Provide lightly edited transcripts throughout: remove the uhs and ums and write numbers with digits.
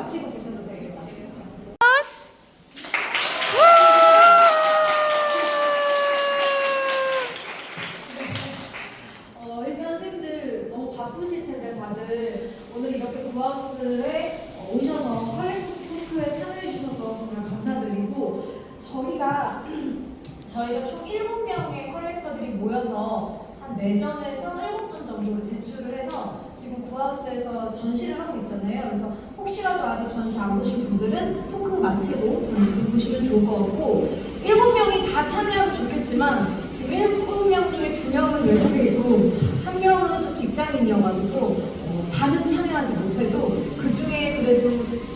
마치고 보셔도 되겠다. 일단 쌤들 너무 바쁘실 텐데 다들 오늘 이렇게 구하우스에 오셔서 컬렉터 토크에 참여해 주셔서 정말 감사드리고 저희가 총 7명의 컬렉터들이 모여서 한 4점에서 7점 정도를 제출을 해서 지금 구하우스에서 전시를 하고 있잖아요. 그래서 혹시라도 아직 전시 안 보신 분들은 토크 마치고 전시를 보시면 좋을 것 같고 7명이 다 참여하면 좋겠지만 지금 7명 중에 2명은 외국이고 1명은 또 직장인이어가지고 다는 참여하지 못해도 그 중에 그래도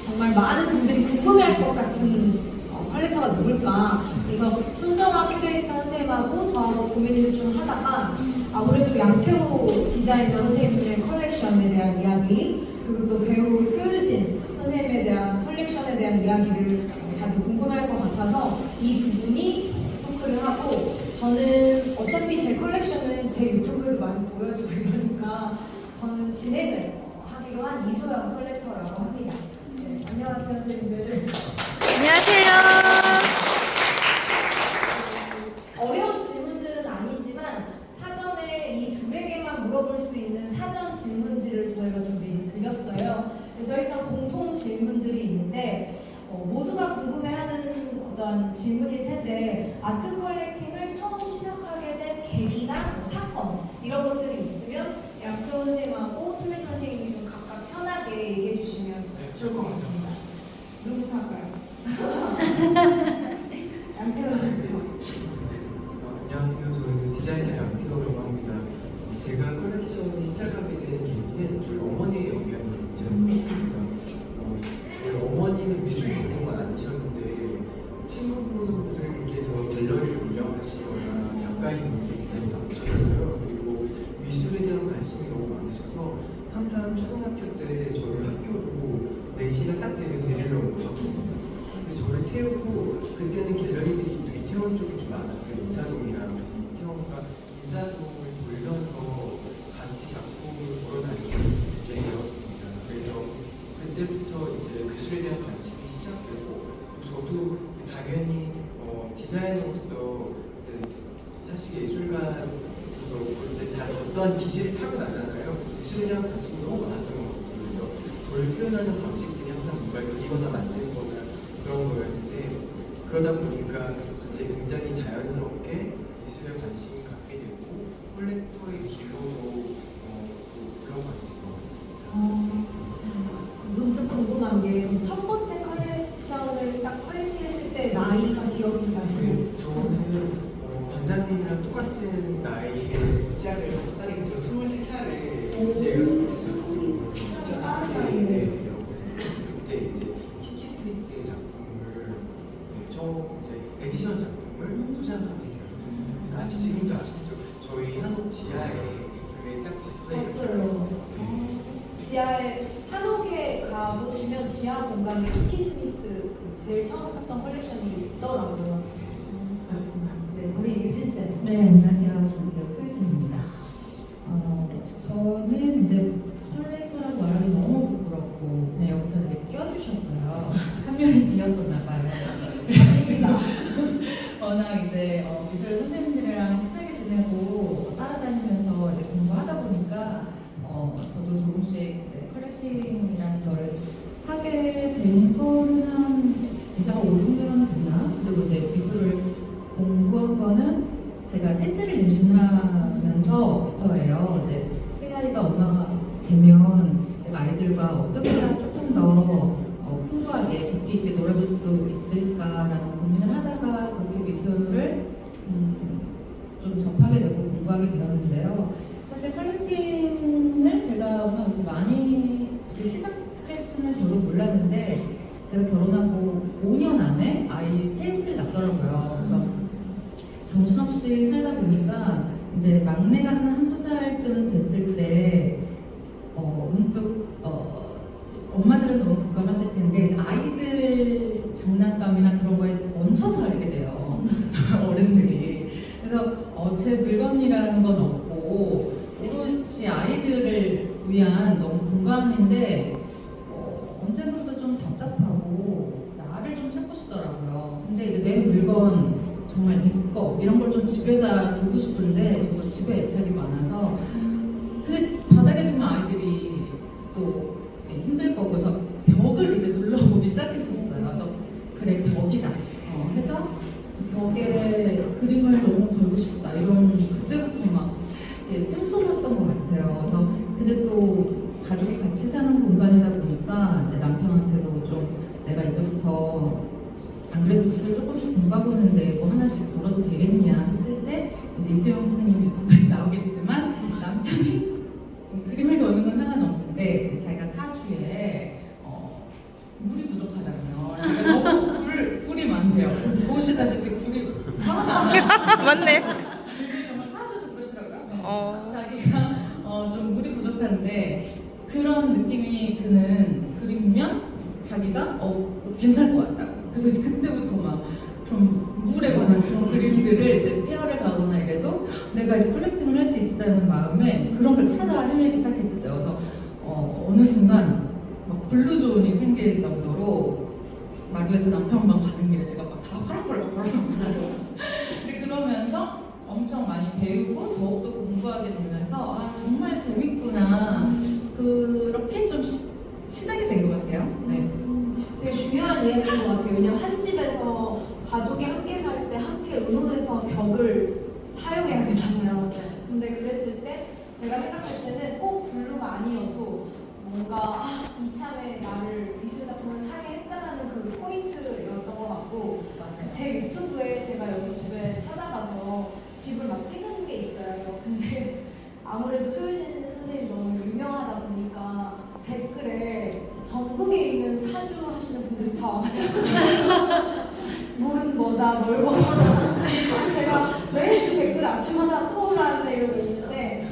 정말 많은 분들이 궁금해할 것 같은 컬렉터가 누굴까. 그래서 손정아 큐레이터 선생님하고 저하고 고민을 좀 하다가 아무래도 양태호 디자이너 선생님의 컬렉션에 대한 이야기 그리고 또 배우 소유진 선생님에 대한 컬렉션에 대한 이야기를 다들 궁금해할 것 같아서 이 두 분이 토크를 하고 저는 어차피 제 컬렉션은 제 유튜브에도 많이 보여주고 이러니까 저는 진행을 하기로 한 이소영 컬렉터라고 합니다. 네, 안녕하세요 선생님들. 안녕하세요. 어려운 질문들은 아니지만 사전에 이 둘에게만 물어볼 수 있는 사전 질문지를 저희가 좀 미리 드렸어요. 그래서 일단 공통 질문들이 있는데 모두가 궁금해하는 어떤 질문일 텐데 아트 컬렉팅을 처음 시작하게 된 계기나 사건 이런 것들이 있으면 양태호 선생님하고 소유 선생님이 좀 각각 편하게 얘기해 주시면 좋을 것 같습니다. 누구부터 할까요? 양태호 선생님. 안녕하세요. 저는 디자이너 양태호라고 합니다. 제가 컬렉션이 시작하게 된 계기는 저희 어머니의 영향이 좀 있습니다. 저희 어머니는 미술 전공은 아니셨는데 친구분들께서 갤러리를 운영하시거나 작가인 분들이 굉장히 많으셨어요. 그리고 미술에 대한 관심이 너무 많으셔서 항상 초등학교 때 저를 학교로 4시가 딱 되면 데리러 오셨거든요. 그래서 저를 태우고 그때는 갤러리들이 또 이태원 쪽이 좀 많았어요. 인사동이랑. 그래서 이태원과 인사동을 돌면서 같이 작품을 보러 다니게 되었습니다. 그래서 그때부터 이제 미술에 대한 관심이 시작되고 저도 당연히 디자이너로서 이제 사실 예술가도 이제 다 어떠한 기질이 타고나잖아요. 미술에 대한 관심이 너무 많았던 것 같아요. 그래서 저를 표현하는 방식들이 항상 뭔가 그리거나 만들거나 그런 거였는데 그러다 보니까 이제 굉장히 자연스럽게 미술에 관심이 갖게 되고 컬렉터의 길로도 들어가게 된 것 같습니다. 문득 궁금한 게 첫 번째 컬렉션을 딱 컬렉팅했을 때 나이가 기억이 나시나요? 네, 저는 원장님이랑 똑같은 나이에 시작을 하게 됐죠. 23살에 제가 작품 시작하고 그때 이제 키키 스미스의 작품을 처음 이제 에디션 작품을 소장하게 되었습니다. 그래서 아직 지금도 아시죠? 저희 한옥 지하에 그게 딱 디스플레이가 봤어요. 지하에 한옥에 가보시면 지하 공간에 키키 스미스 제일 처음 샀던 컬렉션이 있더라고요. 네, 우리 유진 쌤. 네, 안녕하세요. 저는 소유진입니다. 저는 이제 컬렉터라고 말하기 너무 부끄럽고 그냥 여기서 이렇게 껴주셨어요. 한 명이 비었었나 봐요. 워낙 이제 미술 선생님들이랑 친하게 지내고 따라다니면서 이제 공부하다 보니까 저도 조금씩 컬렉팅이라는 거를 하게 된 거는 한 이제 5, 6년 됐나? 그리고 이제 미술을 공부한 거는 제가 셋째를 임신하면서부터예요. 이제 새 아이가 엄마가 되면 아이들과 어떻게 해야 조금 더 풍부하게 깊이 있게 놀아줄 수 있을까라는 고민을 하다가 그렇게 미술을 좀 접하게 되고 공부하게 되었는데요. 사실 컬렉팅을 제가 많이 시작할지는 저도 몰랐는데 제가 결혼하고 5년 안에 아이 셋을 낳더라고요. 그래서 정신없이 살다 보니까 이제 막내가 한두 살쯤 됐을 때 문득 엄마들은 너무 공감하실 텐데 이제 아이들 장난감이나 그런 거에 얹혀서 알게 돼요. 어른들이. 그래서 제 물건이라는 건 없고 오롯이 아이들을 위한 너무 공간인데 언제부터 좀 바쁘시더라고요. 근데 이제 내 물건 정말 내 거 이런 걸 좀 집에다 두고 싶은데 저도 집에 애착이 많아서 근데 바닥에 두면 아이들이 또 힘들 거고 그래서 벽을 이제 둘러보기 시작했었어요. 그래서 그래 벽이다 해서 벽에 그림을 너무 걸고 싶다 이런 그때부터 막 샘솟았던 것 같아요. 그래서 근데 또 가족이 같이 사는 공간이다 보니까 이제 남편한테도 좀 내가 이제부터 안 그래도 미술 조금씩 공부하고 있는데 뭐 하나씩 걸어도 되겠냐 했을 때 이제 이수영 선생님 유튜브에 나오겠지만 남편이 그림을 그리는 건 상관없는데 자기가 사주에 물이 부족하다며 너무 불이 많대요. 보시다시피 불이 맞네. 정말 사주도 그렇더라고요. 자기가 좀 물이 부족한데 그런 느낌이 드는 그림이면 자기가 괜찮을 것 같다. 그래서 이제 그때부터 막 좀 물에 관한 그런 그림들을 이제 페어를 가거나 이래도 내가 이제 컬렉팅을 할 수 있다는 마음에 그런 걸 찾아 헤매기 시작했죠. 그래서 어느 순간 막 블루존이 생길 정도로 마루에서 남편 방 가는 길에 제가 막 다 파란걸 걸어놓고 근데 그러면서 엄청 많이 배우고 더욱더 공부하게 되면서 아 정말 재밌구나 그렇게 좀 시작이 된 것 같아요. 네. 되게 중요한 이야기인 것 같아요. 왜냐면 한 집에서 가족이 함께 살 때 함께 의논해서 벽을 사용해야 되잖아요. 근데 그랬을 때 제가 생각할 때는 꼭 블루가 아니어도 뭔가 이참에 나를 미술 작품을 사게 했다라는 그 포인트였던 것 같고 제 유튜브에 제가 여기 집에 찾아가서 집을 막 찍은 게 있어요. 근데 아무래도 소유진 선생님 너무 유명하다 보니까 댓글에 전국에 있는 사주 하시는 분들이 다 와가지고 물은 뭐다 뭘 걸어라 제가 매일 그 댓글 아침마다 또 올라왔네 이러고 있는데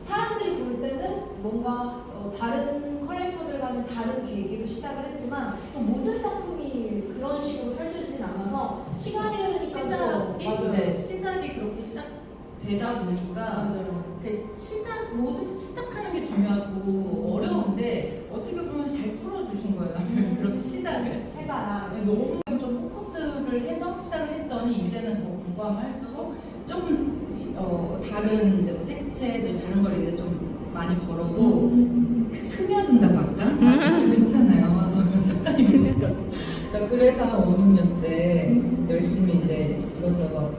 사람들이 볼 때는 뭔가 다른 컬렉터들과는 다른 계기로 시작을 했지만 또 모든 작품이 그런 식으로 펼쳐지진 않아서 시간이 흐르니까 시작이 그렇게 시작되다 보니까 맞아요. 뭐든지 시작하는 게 중요하고 어려운데 어떻게 보면 잘 뚫어주신 거예요. 그렇게 시작을 해봐라. 너무 좀 포커스를 해서 시작을 했더니 이제는 더 공부하면 할수록 조금 다른 이제 뭐 색채들 다른 걸 이제 좀 많이 걸어도 스며든다고 할까? 그렇잖아요. 습관이 있어요. 그래서 5, 6년째 열심히 이제 이것저것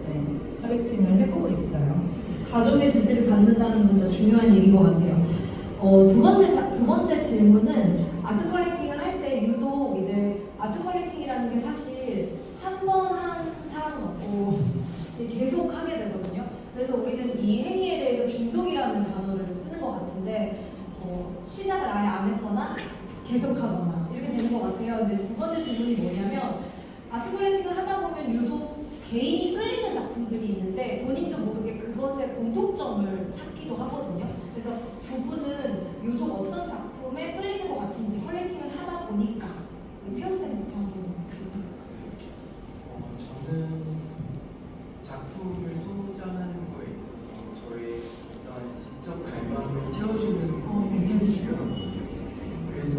컬렉팅을 해보고 있어요. 가족의 지지를 받는다는 건 진짜 중요한 얘기인 것 같아요. 두 번째 질문은 아트 컬렉팅을 할 때 유독 이제 아트 컬렉팅이라는 게 사실 한 번 한 사람은 없고 계속 하게 되거든요. 그래서 우리는 이 행위에 대해서 중독이라는 단어를 쓰는 것 같은데 시작을 아예 안 했거나 계속하거나 이렇게 되는 것 같아요. 근데 두 번째 질문이 뭐냐면 아트 컬렉팅을 하다 보면 유독 개인이 끌리는 작품들이 있는데 본인도 모르게 그것의 공통점을 찾기도 하거든요. 그래서 두 분은 유독 어떤 작품에 끌리는 것 같은지 컬렉팅을 하다 보니까 페어쌤부터 한번 저는 작품을 소장하는 거에 있어서 저의 어떤 지적 갈망을 채워주는 게 굉장히 중요하거든요. 그래서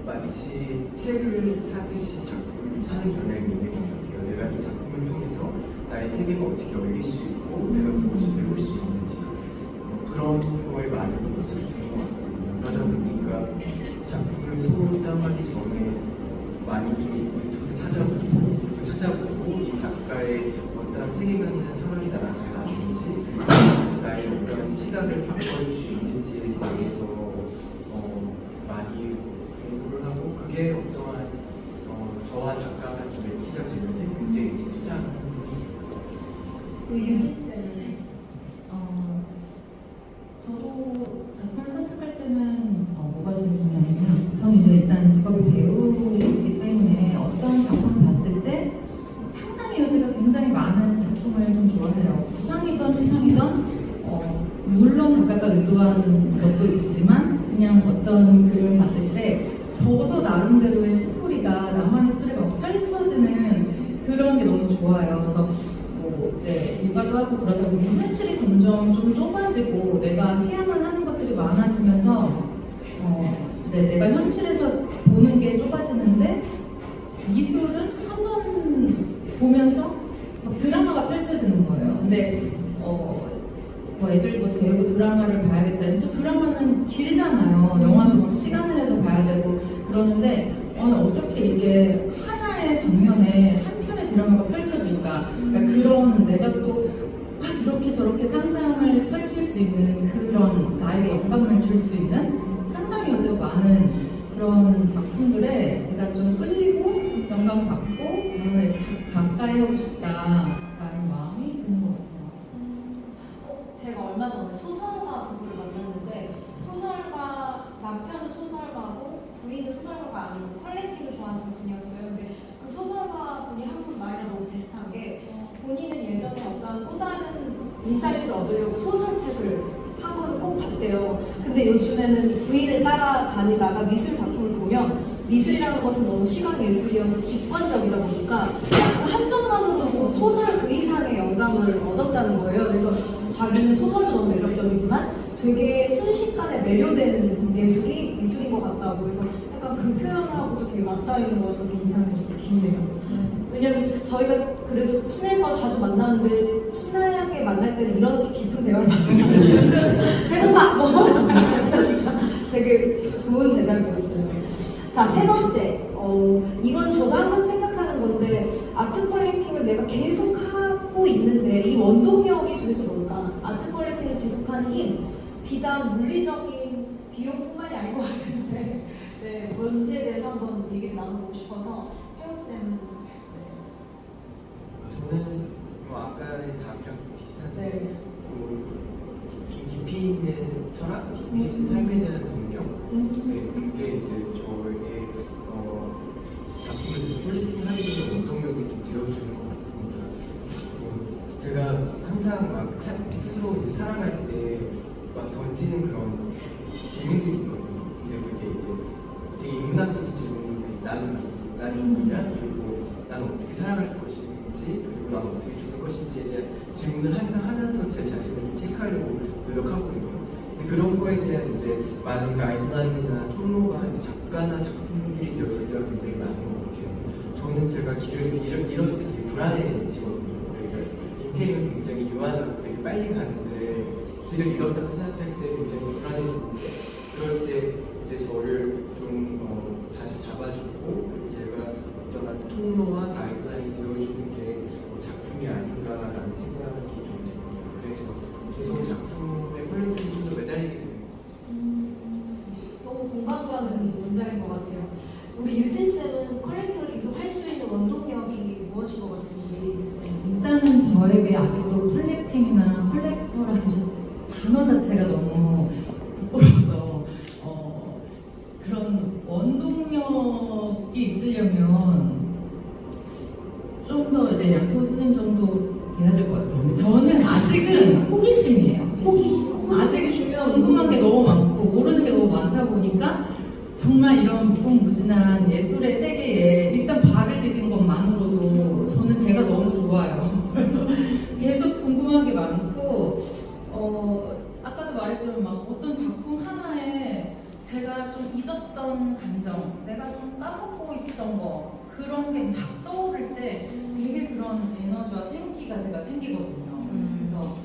마치 책을 사듯이 작품을 사는 경향이 있는 것 같아요. 내가 이 작품을 통해서 나의 세계가 어떻게 열릴 수 있고 내가 무엇을 배울 수 있는지 그런 거에 많은 것을 주는 것 같습니다. 그러다 보니까 작품을 소장하기 전에 많이 좀 유튜브 찾아보고 이 작가의 어떤 세계관이나 철학이 나랑 잘 맞는지 나의 어떤 시각을 바꿔줄 수 있는지에 대해서 많이 공부를 하고 그게 어떠한 저와 작가가 좀 매치가 되는데 그때 이제 소장을 유진쌤은 저도 작품을 선택할 때는 뭐가 제일 중요하냐면 저는 이제 일단 직업이 배우이기 때문에 어떤 작품을 봤을 때 상상의 여지가 굉장히 많은 작품을 좀 좋아해요. 구상이든 추상이든 물론 작가가 의도하는 것도 있지만 그냥 어떤 글을 봤을 때 저도 나름대로의 스토리가 나만의 스토리가 펼쳐지는 그런 게 너무 좋아요. 그래서 이제 육아도 하고 그러다 보면 현실이 점점 좀 좁아지고 내가 해야만 하는 것들이 많아지면서 이제 내가 현실에서 보는 게 좁아지는데 미술은 한 번 보면서 막 드라마가 펼쳐지는 거예요. 근데 뭐 애들 뭐 재우고 드라마를 봐야겠다. 또 드라마는 길잖아요. 영화는 막 시간을 내서 봐야 되고 그러는데 어떻게 이게 하나의 장면에 한 편의 드라마가 펼쳐질까? 그러니까 그런 내가 또 이렇게 저렇게 상상을 펼칠 수 있는 그런 나에게 영감을 줄 수 있는 상상의 여지가 많은 그런 작품들에 제가 좀 끌리고 영감 받고 가까이 하고 싶다라는 마음이 드는 것 같아요. 제가 얼마 전에 소설가 부부를 만났는데 남편은 소설가고 부인은 소설가가 아니고 컬렉팅을 좋아하시는 분이었어요. 근데 그 소설가 분이 한 분 말이랑 너무 비슷한 게 본인은 예전에 어떤 또 다른 인사이트를 얻으려고 소설책을 한 권을 꼭 봤대요. 근데 요즘에는 부인을 따라다니다가 미술 작품을 보면 미술이라는 것은 너무 시각 예술이어서 직관적이다 보니까 그 한 점만으로도 소설 그 이상의 영감을 얻었다는 거예요. 그래서 자기는 소설도 너무 매력적이지만 되게 순식간에 매료되는 예술이 미술인 것 같다고 해서 약간 그 표현하고도 되게 맞닿아 있는 것 같아서 인상이 되게 깊네요. 왜냐면 저희가 그래도 친해서 자주 만나는데 친하게 만날 때는 이렇게 깊은 대화를 나누는 배고파! 뭐 되게 좋은 대답이었어요. 자, 세 번째. 이건 저도 항상 생각하는 건데 아트 컬렉팅을 내가 계속 하고 있는데 이 원동력이 도대체 뭘까? 아트 컬렉팅을 지속하는 힘. 비단 물리적인 비용뿐만이 아닌 것 같은데 네, 뭔지에 대해서 한번 얘기를 나눠보고 싶어서 혜우쌤은 저는 뭐 아까의 답이랑 비슷한데 네. 좀 깊이 있는 철학, 깊이 있는 삶에 대한 동경, 네, 그게 이제 저에게 작품에 대해서 퀄리팅을 하게 되는 원동력이 좀 되어주는 것 같습니다. 제가 항상 막 스스로 이제 살아갈 때 막 던지는 그런 질문들이 있거든요. 근데 그게 이제 되게 인문학적인 질문인데 나는 누구냐? 그리고 나는 어떻게 살아갈 것인지 그리고 나는 어떻게 죽을 것인지에 대한 질문을 항상 하면서 제 자신을 좀 체크하려고 노력하거든요. 근데 그런 거에 대한 이제 많은 가이드라인이나 통로가 이제 작가나 작품들이 되어줄 때가 굉장히 많은 것 같아요. 저는 제가 길을 잃었을 때 되게 불안해지거든요. 그러니까 인생은 굉장히 유한하고 되게 빨리 가는데 길을 잃었다고 생각할 때 굉장히 불안해지는데 그럴 때 이제 저를 좀 다시 잡아주고 제가 어떤 통로와 가이드라인이 되어주는 게 작품이 아닌가라는 생각이 좀 듭니다. 그래서 계속 작품의 퀄리티로 매달리게 되는 것 너무 공감 가는 문장인 것 같아요. 우리 유진쌤은 컬렉팅을 계속 할 수 있는 원동력이 무엇인 것 같은지. 일단은 저에게 아직도 컬렉팅이나 컬렉터라는 단어 자체가 너무 부끄러워서 그런 원동력이 있으려면 좀 더 이제 양토 스님 정도 돼야 될 것 같아요. 근데 저는 아직은 호기심이에요. 호기심. 아직 궁금한 게 너무 많고 모르는 게 너무 많다 보니까 정말 이런 무궁무진한 예술의 세계에 일단 발을 디딘 것만으로도 저는 제가 너무 좋아요. 그래서 계속 궁금한 게 많고 아까도 말했지만 막 어떤 작품 하나에 제가 좀 잊었던 감정, 내가 좀 까먹고 있던 거 그런 게 막 떠오를 때 되게 그런 에너지와 생기가 제가 생기거든요. 그래서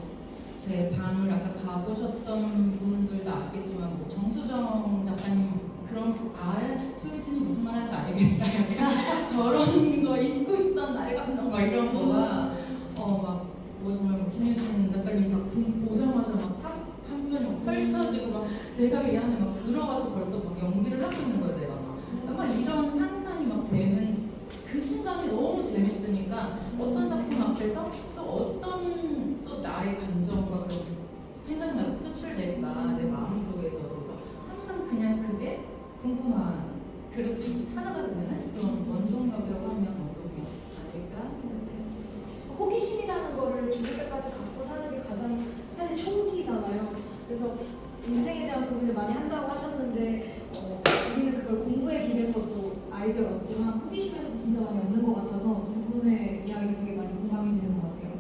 제 방을 아까 가보셨던 분들도 아시겠지만 뭐 정수정 작가님 그런 소유진이 무슨 말 하는지 알겠다 약간 저런 거 잊고 있던 나의 감정 막 이런 거가 뭐 정말 뭐 김유진 작가님 작품 보자마자 막 한 편이 막 펼쳐지고 막 내가 이 안에 막 들어가서 벌써 막 연기를 하고 있는 거예요 내가 막 이런 상상이 막 되는 그 순간이 너무 재밌으니까 어떤 작품 앞에서 또 어떤 또 나의 감정과 그런 생각나고 표출될까 내 마음속에서 항상 그냥 그게 궁금한 그래서 자꾸 찾아가게 되는 그런 원동력이라고 하면 원동력 아닐까 생각해요. 호기심이라는 거를 죽을 때까지 갖고 사는 게 가장 사실 총기잖아요. 그래서 인생에 대한 고민을 많이 한다고 하셨는데 우리는 그걸 공부의 길에서도 아이디어를 얻지만 호기심에서도 진짜 많이 얻는 것 같아서 두 분의 이야기 되게 많이 공감이 되는 것 같아요.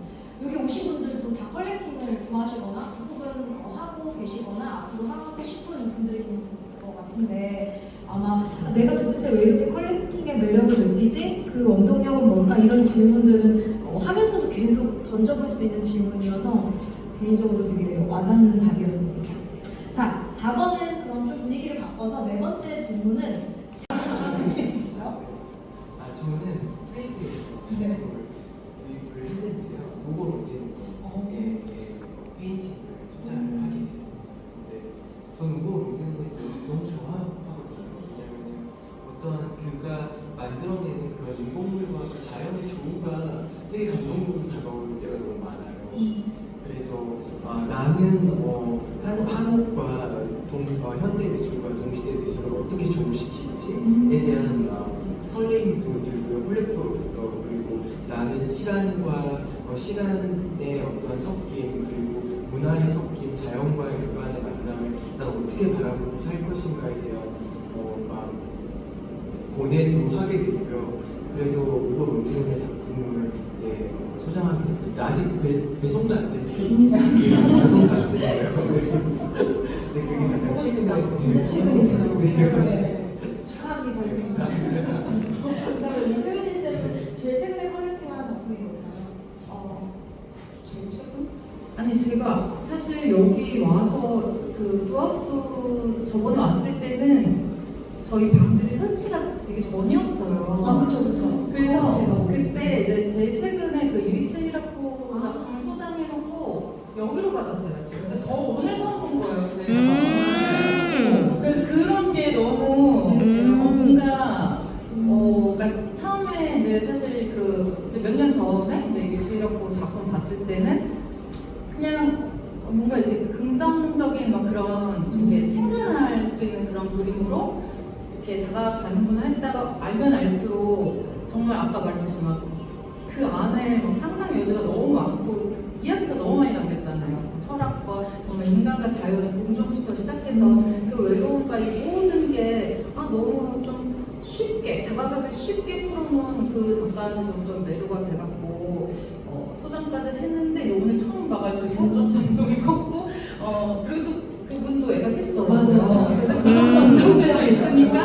여기 오신 분들도 다 컬렉팅을 좋아하시거나 혹은 하고 계시거나 앞으로 하고 싶은 분들인 것 같은데 아마 내가 도대체 왜 이렇게 컬렉팅의 매력을 느끼지 뭐지? 그 원동력은 뭘까? 이런 질문들은 하면서도 계속 던져볼 수 있는 질문이어서 개인적으로 되게 와닿는 답이었습니다. 자, 4번은 그럼 좀 분위기를 바꿔서 네 번째 질문은 해주시죠. 저는 프레이스에서 네. 구입을 했는데요. 그거로 페인팅을 소장을 하게 됐습니다. 근데 저는 그거 로딩을 너무 좋아하거든요. 왜냐면 어떠한 그가 만들어내는 그런 인공물과 그 자연의 조우가 되게 감동적으로 다가오는 때가 너무 많아요. 그래서 나는 한옥과 현대 미술과 동시대 미술을 어떻게 조우시킬지에 대한 설레임도 들고요. 콜렉터로서. 그리고 나는 시간과 시간의 어떤 섞임, 그리고 문화의 섞임, 자연과의 인간의 만남을 난 어떻게 바라보고 살 것인가에 대한 막 고뇌도 하게 되고요. 그래서 이거 로드의 작품을 소장하게 됐습니다. 아직 배송도 안 됐어요. 배송도 안 됐어요. 근데 그게 가장 최근에 진짜 최근이네요. 네. 축하합니다. 네, 감사합니다. 그다음에 우리 소유진 쌤은 제일 최근에 컬렉팅한 작품이 뭘까요? 제일 최근? 아니 제가 사실 여기 와서 그 투하우스 저번에 왔을 때는 저희 방들이 설치가 되게 전이었어요. 그쵸. 그래서 제가 그때 이제 제일 최근에 그 유이치히라코 작품을 소장해놓고 여기로 받았어요. 그래서 저 오늘 처음 본 거예요. 제가. 그래서 그런 게 너무 뭔가 그러니까 처음에 이제 사실 그 이제 몇 년 전에 이제 유이치히라코 작품 봤을 때는 그냥 뭔가 이렇게 긍정적인 막 그런 좀 이렇게 칭찬할 수 있는 그런 그림으로 이렇게 다가가는구나 했다가 알면 알수록 정말 아까 말했듯이 막 그 안에 막 상상의 여지가 너무 많고 이야기가 너무 많이 남겼잖아요. 철학과 정말 인간과 자연의 공존부터 시작해서 그 외로움과 이 모든 게 너무 좀 쉽게 다가가기 쉽게 풀어놓은 그 작가한테 점점 매료가 돼갖고 소장까지 했는데 오늘 처음 봐가지고 좀 감동이 컸고 그래도 그분도 애가 셋이더라고요. 맞아요. 그래서 그런 감동이 있으니까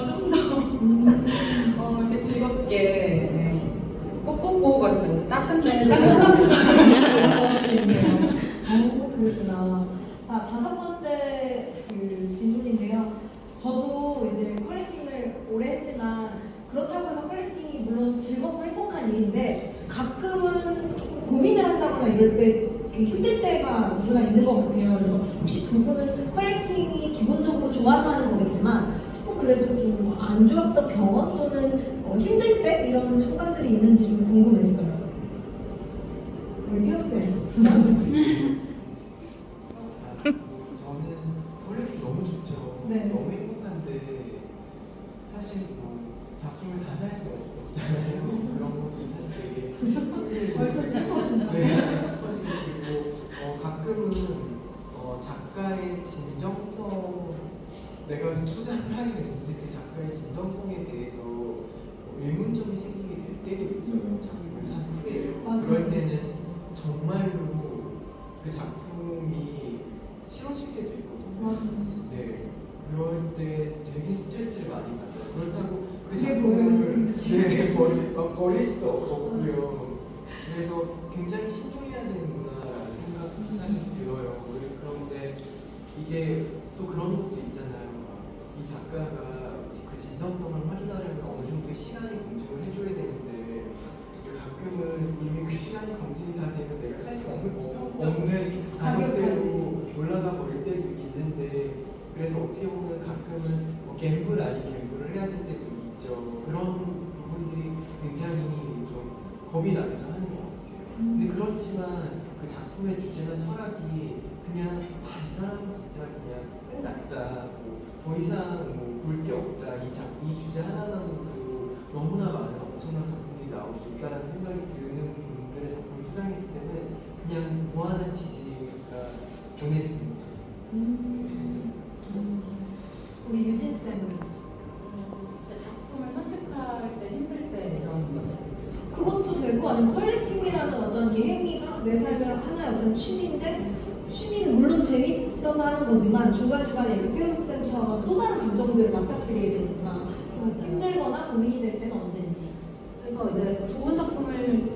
좀 더 이렇게 즐겁게 꼭꼭 보고 갔어요. 따끈데 그렇구나. 자, 5번째 그 질문인데요. 저도 이제 컬렉팅을 오래 했지만 그렇다고 해서 컬렉팅이 물론 즐겁고 행복한 일인데 가끔은 조금 고민을 한다거나 이럴 때 이렇게 힘들 때가 누구나 있는 것 같아요. 그래서 혹시 두 분은 컬렉팅이 기본적으로 좋아서 하는 거겠지만 조금 그래도 좀 안 좋았던 경험 또는 힘들 때 이런 순간들이 있는지 좀 궁금했어요. 우리 띄웠어요. 저는 컬렉팅 너무 좋죠. 네. 너무 행복한데 사실 작품을 다 살 수 없잖아요. 그런 것도 사실 되게 벌써 슬퍼지나? 네, 슬퍼지고 그리고 가끔은 작가의 진정성 내가 소장을 하게 되는데 그 작가의 진정성에 대해서 의문점이 생기게 될 때도 있어요. 작품을 산 후에. 맞아요. 그럴 때는 정말로 그 작품이 싫어질 때도 있거든요. 네, 그럴 때 되게 스트레스를 많이 받아요. 그렇다고 그 그게 뭐예요? 작품을 버릴 수도 없고요. 그래서 굉장히 신중해야 되는구나라는 생각도 사실 들어요. 그런데 이게 또 그런 것도 있잖아요. 이 작가가 그 진정성을 확인하려면 어느 정도의 시간이 검증을 해줘야 되는데 가끔은 이미 그 시간이 검증이 다 되면 내가 살 수 없는 가격대로 올라가 버릴 때도 있는데 그래서 어떻게 보면 가끔은 갬블 아닌 갬블을 해야 될 때도 있죠. 그런 부분들이 굉장히 좀 겁이 나기도 하는 것 같아요. 근데 그렇지만 그 작품의 주제나 철학이 그냥 이 사람은 진짜 그냥 끝났다. 더 이상 볼 게 없다. 이 주제 하나만으로도 너무나 많은 엄청난 작품들이 나올 수 있다는 생각이 드는 분들의 작품을 소장했을 때는 그냥 무한한 지지가 보내지는 것 같습니다. 우리 유진 쌤은 작품을 선택할 때 힘들 때 이런 거죠. 그것도 되고 아니면 컬렉팅이라는 어떤 이 행위가 내 삶의 하나의 어떤 취미인데 취미는 물론 재밌어서 하는 거지만 중간중간에 이렇게 태우스 쌤처럼 또 다른 감정들을 맞닥뜨리게 되는구나 좀 힘들거나 고민이 될 때는 언제인지. 그래서 이제 좋은 작품을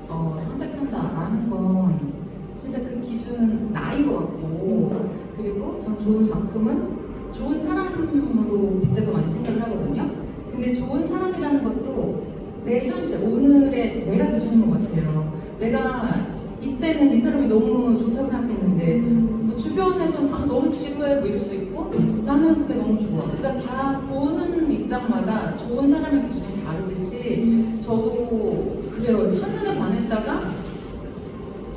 선택한다라는 건 진짜 그 기준은 나인 것 같고, 그리고 전 좋은 작품은 좋은 사람으로 빗대서 많이 생각을 하거든요. 근데 좋은 사람이라는 것도 내 현실, 오늘의 내가 기준인 것 같아요. 내가 이때는 이 사람이 너무 좋다고 생각했는데 뭐 주변에서 너무 지루해 보일 수도 있고 나는 그게 너무 좋아. 그러니까 다 보는 입장마다 좋은 사람의 기준이 다르듯이 저도 그래요. 첫눈에 반했다가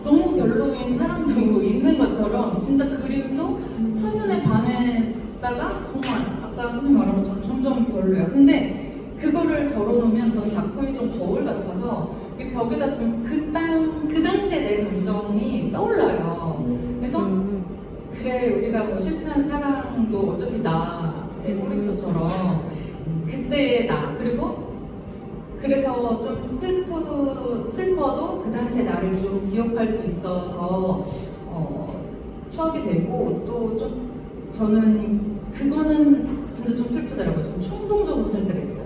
너무 별로인 사람도 있는 것처럼 진짜 그림도 첫눈에 반했다가 정말 아까 선생님 말한 것처럼 점점 별로야. 근데 그거를 걸어놓으면 저는 작품이 좀 거울 같아서 이 벽에다 좀 그 당시에 내 감정이 떠올라요. 그래서 그래 우리가 뭐 실패한 사랑도 어차피 나의 꼬리표처럼 그때의 나 그리고 그래서 좀 슬퍼도 그 당시에 나를 좀 기억할 수 있어서 추억이 되고 또 좀 저는 그거는 진짜 좀 슬프더라고요. 좀 충동적으로 살 때가 있어요.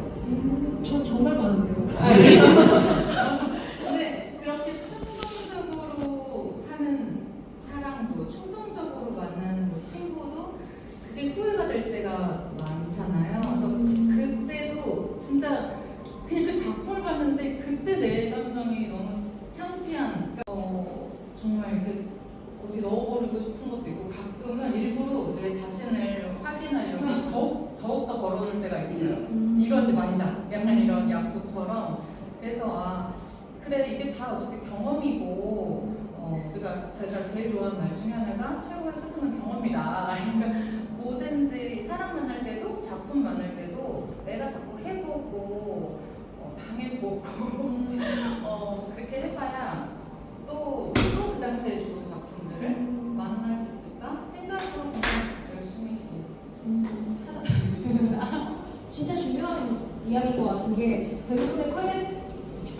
전 정말 많은데요. 근데 그렇게 충동적으로 하는 사랑도 충동적으로 만나는 뭐 친구도 그게 후회가 될 때가 많잖아요. 그래서 그때도 진짜 그냥 그 작품을 봤는데 그때 내 감정이 너무 창피한 정말 이렇게 어디 넣어버리고 싶은 것도 있고 가끔은 일부러 내 자신을 확인하려고 더욱더 걸어놓을 때가 있어요. 이러지 말자 약간 이런 약속처럼. 그래서 그래 이게 다 어차피 경험이고 우리가 제가 제일 좋아하는 말 중에 하나가 최고의 스승은 경험이다. 그러니까 뭐든지 사람 만날 때도 작품 만날 때도 내가 자꾸 해보고 당해보고 그렇게 해봐야 또 그 당시에 좋은 작품들을 만날 수 있을까 생각으로 그냥 열심히 찾아다닙니다. 진짜 중요한 이야기인 것 같은 게 대부분의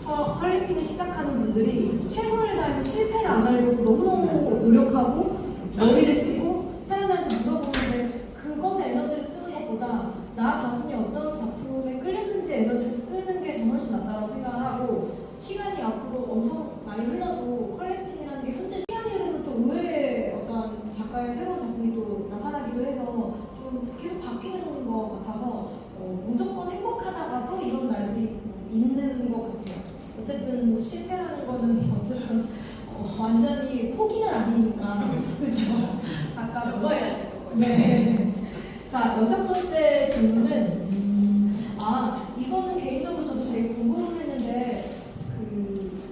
컬렉팅을 시작하는 분들이 최선을 다해서 실패를 안 하려고 너무너무 노력하고 머리를 쓰고 사람들한테 물어보는데 그것에 에너지를 쓰는 것보다 나 자신이 어떤 작품에 끌렸는지 에너지를 쓰는 게 좀 훨씬 낫다고 생각을 하고 시간이 앞으로 엄청 많이 흘러도 컬렉팅이라는 게 현재 시간이 흐르면 또 의외의 어떤 작가의 새로운 작품이 또 나타나기도 해서 좀 계속 바뀌는 것 같아서 무조건 행복하다가도 이런 날들이 있는 것 같아요. 어쨌든 뭐 실패라는 거는 어쨌든 완전히 포기는 아니니까 그렇죠? 작가 먹어야지. 네. 자, 6번째 질문은 이거는 개인적으로 저도 되게 궁금했는데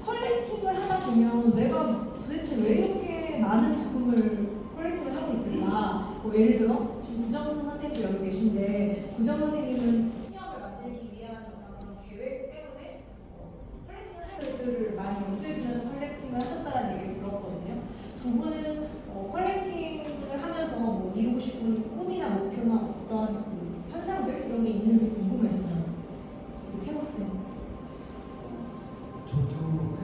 컬렉팅을 하다 보면 내가 도대체 왜 이렇게 많은 작품을 컬렉팅을 하고 있을까? 뭐 예를 들어 지금 구정수 선생님도 여기 계신데 구정 선생님은 시험을 만들기 위한 어떤 그런 계획 때문에 컬렉팅을 할 것들을 많이 염두에 두면서 컬렉팅을 하셨다는 얘기를 들었거든요. 두 분은 컬렉팅을 하면서 뭐 이루고 싶은 꿈이나 목표나 어떤 현상들 그런 게 있는지 궁금했어요. 태호 쌤. 저도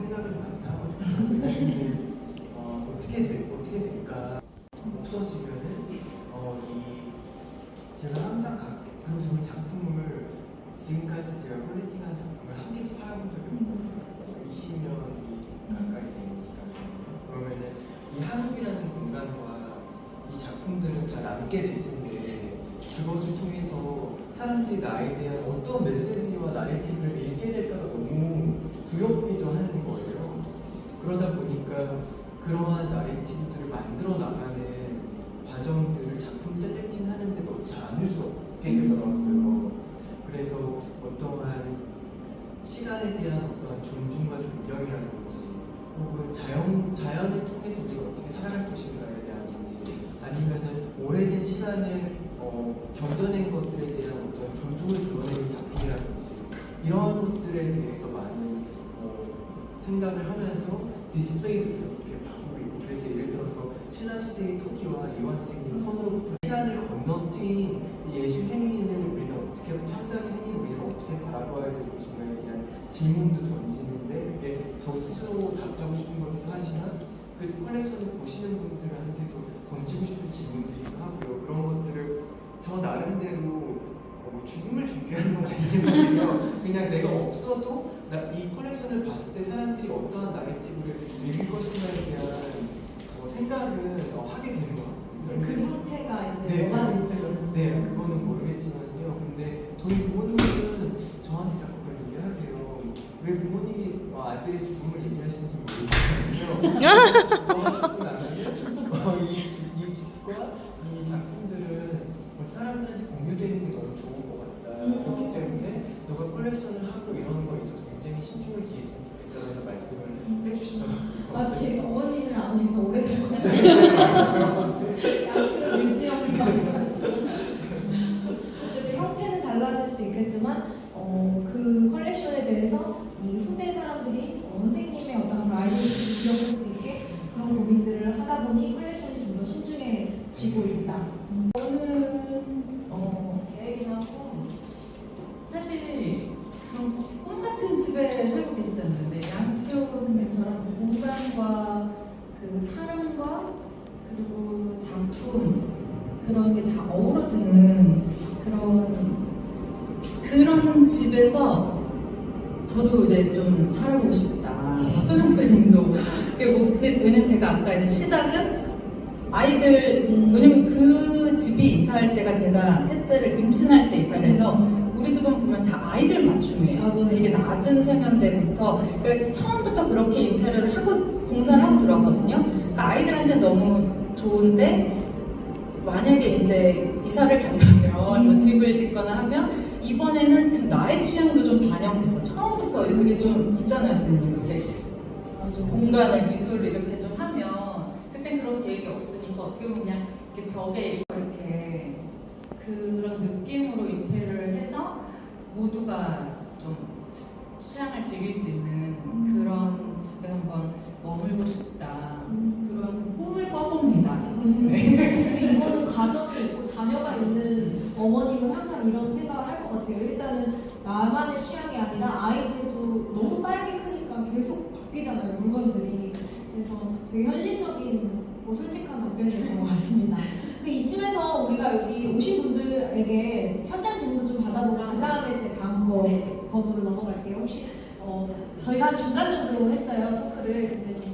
생각을 많이 하거든요. 어떻게 될까? 없어지면은 제가 항상 그리고 저는 작품을 지금까지 제가 컬렉팅한 작품을 한 개도 팔아본 적이 없거든요. 20년이 가까이 되니까 그러면은 이 한국이라는 공간과 이 작품들은 다 남게 될 텐데 그것을 통해서 사람들이 나에 대한 어떤 메시지와 나레티브를 읽게 될까가 너무 두렵기도 하는 거예요. 그러다 보니까 그러한 나레티브들을 만들어 나가는 과정들을 작품 셀렉팅 하는데 넣지 않을 수 없게 되더라고요. 그래서 어떠한 시간에 대한 어떠한 존중과 존경이라는 것이 혹은 자연을 통해서 우리가 어떻게 살아갈 것인가에 대한 건지 아니면은 오래된 시간을 견뎌낸 것들에 대한 어떤 존중을 드러내는 작품이라든지 이러한 것들에 대해서 많은 생각을 하면서 디스플레이도 이렇게 바꾸고 있고 그래서 예를 들어서 신라시대의 토끼와 이완 선생님 손으로부터 시간을 건너뛴 예술 행위를 우리가 어떻게 창작 행위를 우리가 어떻게 바라봐야 될 것인가에 대한 질문도 던지는데 그게 저 스스로 답하고 싶은 것도 하지만 그 컬렉션을 보시는 분들한테도 던지고 싶은 질문들이기도 하고요. 그런 것들을 저 나름대로 죽음을 준비하는 건 아니지만요. 그냥 내가 없어도 이 컬렉션을 봤을 때 사람들이 어떠한 나레티브를 읽을 것인가에 대한 생각은 하게 되는 것 같습니다. 그 형태가 이제 네. 뭐가 될지. 네, 그거는 모르겠지만요. 근데 저희 부모님은 저한테 자꾸 그걸 얘기하세요. 왜 부모님이 아들의 죽음을 얘기하시는지 모르겠거든요. 죽고 나면 이 집과 이 작품들은 사람들한테 공유되는 게 너무 좋은 것 같다. 그렇기 때문에 너가 컬렉션을 하고 이런 거에 있어서 굉장히 신중을 기했으면 좋겠다는 말씀을 해주시더라고요. 마치 어머님이랑 아버님이 더 오래 살 것처럼 약간 유지하는 것 어쨌든 형태는 달라질 수 있겠지만 그 컬렉션에 대해서 이 후대 사람들이 선생님의 어떤 아이디어를 기억할 수 있게 그런 고민들을 하다 보니 컬렉션이 좀 더 신중해지고 있다. 저는 계획이나 꿈 사실 그런 꿈 같은 집에 살고 계시잖아요. 양표 선생님처럼 그 공간과 그 사람과 그리고 작품 그런 게 다 어우러지는 그런 집에서 저도 이제 좀 살아보고 싶다. 소영 선생님도 왜냐면 제가 아까 이제 시작은 아이들 왜냐면 그 집이 이사할 때가 제가 셋째를 임신할 때 이사를 해서 우리 집은 보면 다 아이들 맞춤이에요. 맞아요. 되게 낮은 세면대부터 그러니까 처음부터 그렇게 인테리어를 하고 공사를 하고 들어왔거든요. 그러니까 아이들한테 너무 좋은데 만약에 이제 이사를 간다면 뭐 집을 짓거나 하면 이번에는 나의 취향도 좀 반영돼서 처음부터 그게 좀 있잖아요, 선생님. 이렇게 공간을 미술을 이렇게 좀 하면 그때 그런 계획이 없으니까 어떻게 보면 그냥 이렇게 벽에 이렇게 그런 느낌으로 입회를 해서 모두가 좀 취향을 즐길 수 있는 그런 집에 한번 머물고 싶다. 그런 꿈을 꿔봅니다. 근데 이거는 가정이 있고 자녀가 있는 어머님은 항상 이런 생각을 할 것 같아요. 일단은 나만의 취향이 아니라 아이들도 너무 빨리 크니까 계속 바뀌잖아요, 물건들이. 그래서 되게 현실적이고 솔직한 답변이었던 것 같습니다. 이쯤에서 우리가 여기 오신 분들에게 현장 질문도 좀 받아보고 그 다음에 제 다음 번호로 넘어갈게요. 혹시 저희가 한 중간 정도 했어요, 토크를. 근데 좀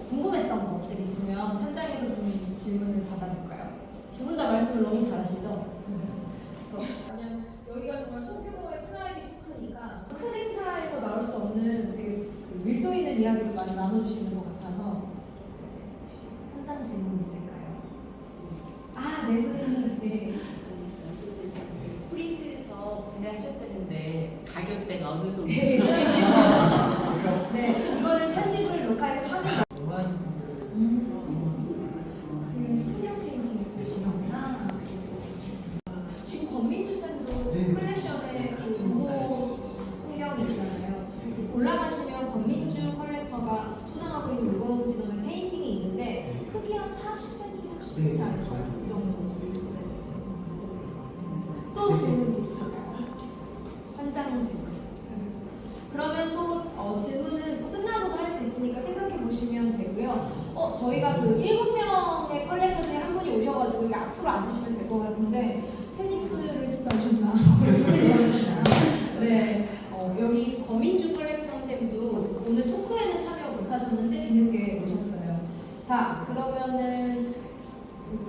궁금했던 것들 있으면 현장에서 좀 질문을 받아볼까요? 두 분 다 말씀을 너무 잘하시죠? 그냥 여기가 정말 소규모의 프라이빗 토크니까 큰 행사에서 나올 수 없는 되게 밀도 있는 이야기를 많이 나눠주시는 것 같아서 혹시 현장 질문 있을까요? 네 선생님. 네. 프린트에서 구매하셨다는데 가격대가 어느 정도? 네, 이거는 편집을 녹화해서 하는 투명 페인팅이구나. 지금 권민주 쌤도 네. 컬렉션에 그 공모 풍경이 있잖아요. 올라가시면 권민주 컬렉터가 소장하고 있는 물건들은 페인팅이 있는데 크기 한 40cm, 30cm 알까요? 그 정도. 또 질문 있으실까요? 현장 질문. 그러면 또 질문은 또 끝나고도 할 수 있으니까 생각해 보시면 되고요. 저희가 그 7명의 컬렉터 중에 한 분이 오셔가지고 여기 앞으로 앉으시면 될 것 같은데 테니스를 치다 오셨나? 네. 여기 권민주 컬렉터 쌤도 오늘 토크에는 참여 못하셨는데 뒤늦게 오셨어요. 자, 그러면은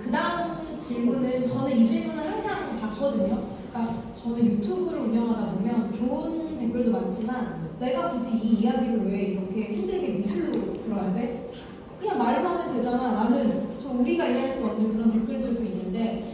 그 다음 질문은 저는 이 질문을 항상 받거든요. 그러니까 저는 유튜브를 운영하다 보면 좋은 댓글도 많지만 내가 굳이 이 이야기를 왜 이렇게 힘들게 미술로 들어야 돼? 그냥 말만 하면 되잖아. 나는 우리가 이해할 수 없는 그런 댓글들도 있는데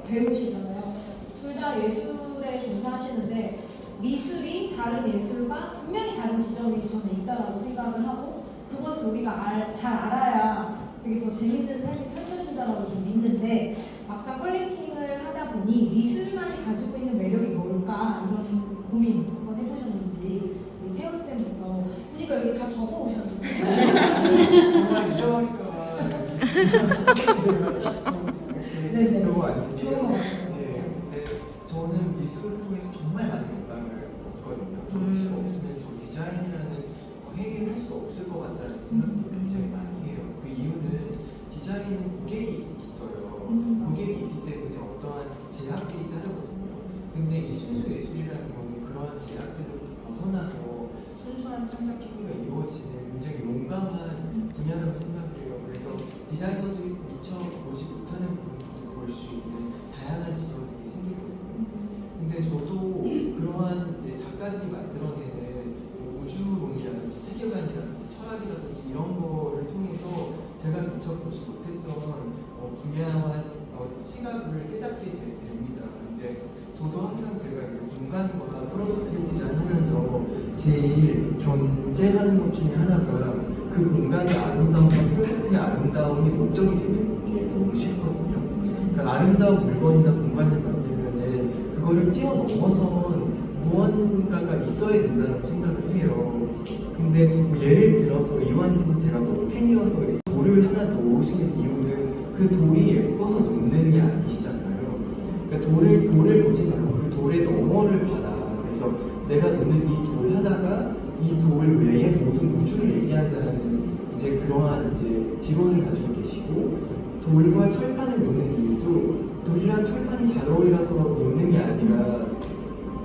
배우시잖아요. 둘 다 예술에 종사하시는데 미술이 다른 예술과 분명히 다른 지점이 저는 있다라고 생각을 하고 그것을 우리가 잘 알아야 되게 더 재밌는 삶이 펼쳐진다라고 좀 믿는데 막상 컬렉팅을 하다 보니 미술만이 가지고 있는 매력이 뭘까 이런 고민 한번 해보셨는지 우리 태호쌤부터 보니까 여기 다 적어오셨는데 정말 잊어버릴까봐 네네. 저거 아니에요? 좋은 것 같아요. 네. 근데 저는 미술을 통해서 정말 많은 영감을 얻거든요. 저 미술 없으면 저 디자인이라는 행위를 할 수 없을 것 같다는 생각도 굉장히 많이 해요. 그 이유는 디자인은 고객이 있어요. 고객이 있기 때문에 어떠한 제약들이 따르거든요. 그 그런 제약들로부터 벗어나서 순수한 창작 기기가 이루어지는 굉장히 용감한 분야라고 생각을 해요. 그래서 디자이너들이 미처 보지 못하는 부분들도 볼 수 있는 다양한 지점들이 생기거든요. 근데 저도 그러한 이제 작가들이 만들어내는 우주론이라든지 세계관이라든지 철학이라든지 이런 거를 통해서 제가 미처 보지 못했던 분야와 시각을 깨닫게 됩니다. 근데 저도 항상 제가 이제 공간과 프로덕트를 디자인하면서 제일 견제하는 것 중에 하나가 그 공간의 아름다움과 프로덕트의 아름다움이 목적이 되는 게 너무 싫거든요. 그러니까 아름다운 물건이나 공간을 만들면은 그거를 뛰어넘어선 무언가가 있어야 된다고 생각을 해요. 근데 뭐 예를 들어서 이완식은 제가 너무 팬이어서 돌을 하나 놓으시는 이유는 그 돌이 예뻐서 놓는 게 아니시잖아요. 그러니까 돌을 보지 말고 그 돌의 너머를 봐라. 그래서 내가 놓는 이 돌 하나가 이 돌 외에 모든 우주를 얘기한다는 이제 그러한 이제 지론을 가지고 계시고 돌과 철판을 놓는 이유도 돌이랑 철판이 잘 어울려서 놓는 게 아니라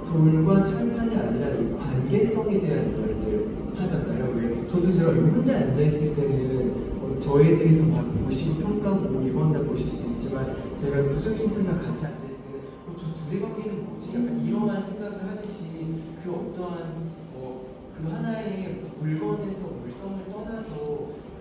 돌과 철판이 아니라 이 관계성에 대한 이야기를 하잖아요. 왜 저도 제가 여기 혼자 앉아 있을 때는 저에 대해서 막 보시고 평가하고 이건다 보실 수 있지만 제가 또 솔직히랑 같이 앉아 있을 때는 저 둘의 관계는 뭐지? 약간 이러한 생각을 하듯이 그 어떠한 그 하나의 물건에서 물성을 떠나서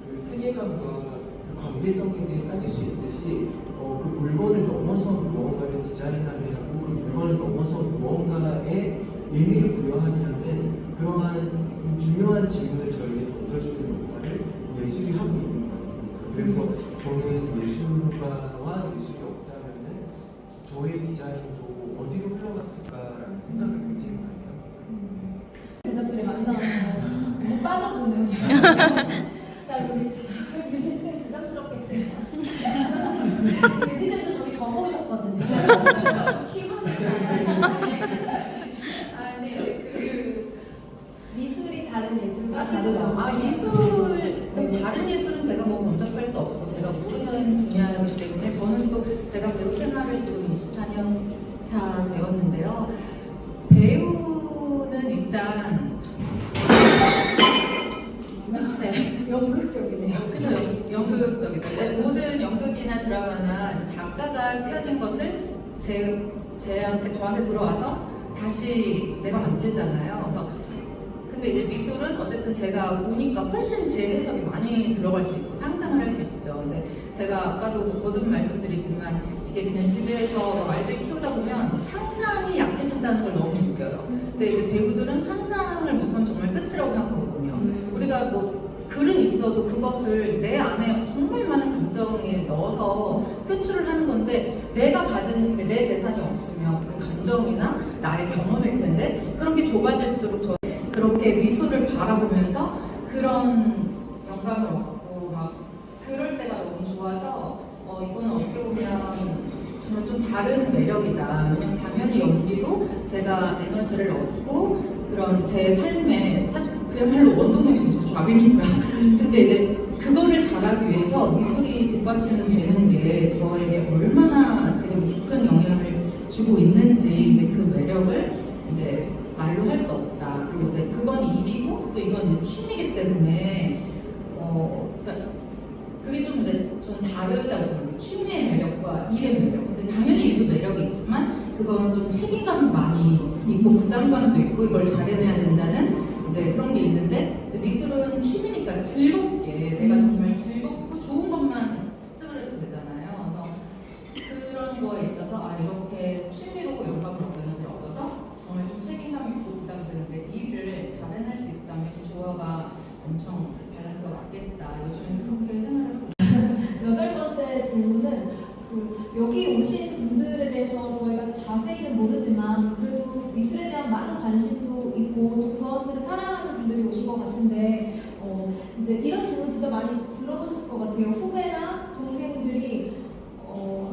그 세계관과 그 관계성에 대해서 따질 수 있듯이 그 물건을 넘어서 무언가를 디자인하게 하고 그 물건을 넘어서 무언가에 의미를 부여하게 하는 그러한 중요한 질문을 저에게 던져주는 역할을 예술이 하고 있는 것 같습니다. 그래서 저는 예술가와 예술이 없다면은 저의 디자인도 어디로 흘러갔을까라는 생각을 굉장히 많이 합니다. 대답들이 많이 나와서 너무 빠져드네요. 나 우리 유지쌤 부담스럽겠지? 유지쌤도 저기 적어오셨거든요. 미술이 다른 예술과 다르죠. 미술 다른 예술은 제가 뭐 범접할 수 없고 제가 모르는 분야이기 때문에 저는 또 제가 배우 생활을 지금 24년 차 되었는데요. 배우는 일단 네. 연극적이네요. 그죠, 연극적이죠. 이제 모든 연극이나 드라마나 이제 작가가 쓰여진 것을 저한테 들어와서 다시 내가 만들잖아요. 그래서 근데 이제 미술은 어쨌든 제가 보니까 훨씬 제 해석이 많이 들어갈 수 있고 상상을 할 수 있죠. 근데 제가 아까도 거듭 말씀드리지만 이게 그냥 집에서 아이들 키우다 보면 상상이 약해진다는 걸 너무 느껴요. 근데 이제 배우들은 상상을 못하면 정말 끝이라고 생각하거든요. 우리가 뭐 글은 있어도 그것을 내 안에 정말 많은 감정에 넣어서 표출을 하는 건데 내가 가진 내 재산이 없으면 그 감정이나 나의 경험일 텐데 그런 게 좁아질수록 저 그렇게 미술을 바라보면서 그런 영감을 얻고 막 그럴 때가 너무 좋아서 이거는 어떻게 보면 저는 좀 다른 매력이다. 왜냐면 당연히 연기도 제가 에너지를 얻고 그런 제 삶에 사실 그야말로 원동력이 진짜 좌변이니까. 근데 이제 그거를 잘하기 위해서 미술이 뒷받침되는 게 저에게 얼마나 지금 깊은 영향을 주고 있는지 이제 그 매력을 이제 말로 할 수 없다. 그리고 이제 그건 일이고 또 이건 이제 취미이기 때문에 그러니까 그게 좀 이제 전 다르다고 생각해요. 취미의 매력과 일의 매력. 이제 당연히 일도 매력이 있지만 그거는 좀 책임감이 많이 있고 부담감도 있고 이걸 잘해내야 된다는 이제 그런 게 있는데 미술은 취미니까 즐겁게 내가 정말 즐겁고 좋은 것만 습득을 해도 되잖아요. 그래서 그런 거에 있어서 이렇게 취미로 영감을 얻고 에너지를 얻어서 정말 좀 책임감 있고 부담이 되는데 일을 잘 해낼 수 있다면 이 조화가 엄청 밸런스가 맞겠다. 요즘엔 그렇게 생각을 하고 여덟 번째 질문은 여기 오신 분들에 대해서 저희가 자세히는 모르지만 그래도 미술에 대한 많은 관심도 있고 또 구하우스를 사랑하는 분들이 오신 것 같은데 이제 이런 질문 진짜 많이 들어보셨을 것 같아요. 후배나 동생들이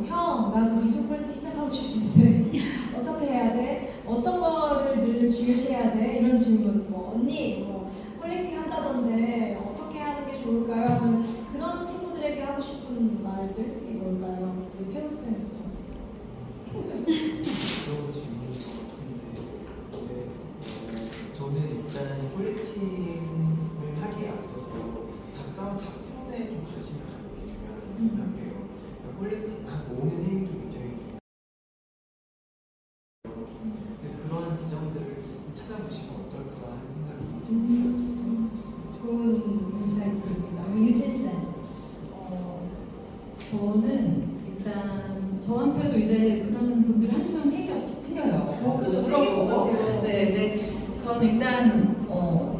형 나도 미술 퀄리티 시작하고 싶은데 어떻게 해야 돼? 어떤 거를 늘 중요시해야 돼? 이런 질문. 언니 퀄리티 한다던데 어떻게 하는 게 좋을까요? 하면 그런 친구들에게 하고 싶은 말들이 뭘까요? 우리 태우쌤부터. 그런 질문인 것 같은데 퀄리팅을 하기에 앞서서 작가와 작품에 좀 관심을 갖는 게 중요하다고 생각해요. 퀄리팅, 모으는 행위도 굉장히 중요해요. 그래서 그러한 지점들을 좀 찾아보시면 어떨까 하는 생각이 듭니다. 좋은 인사이트입니다. 유진 쌤. 저는 일단 저한테도 이제 그런 분들이 한두 명 생겨요. 그죠. 물어보고. 네. 저는 일단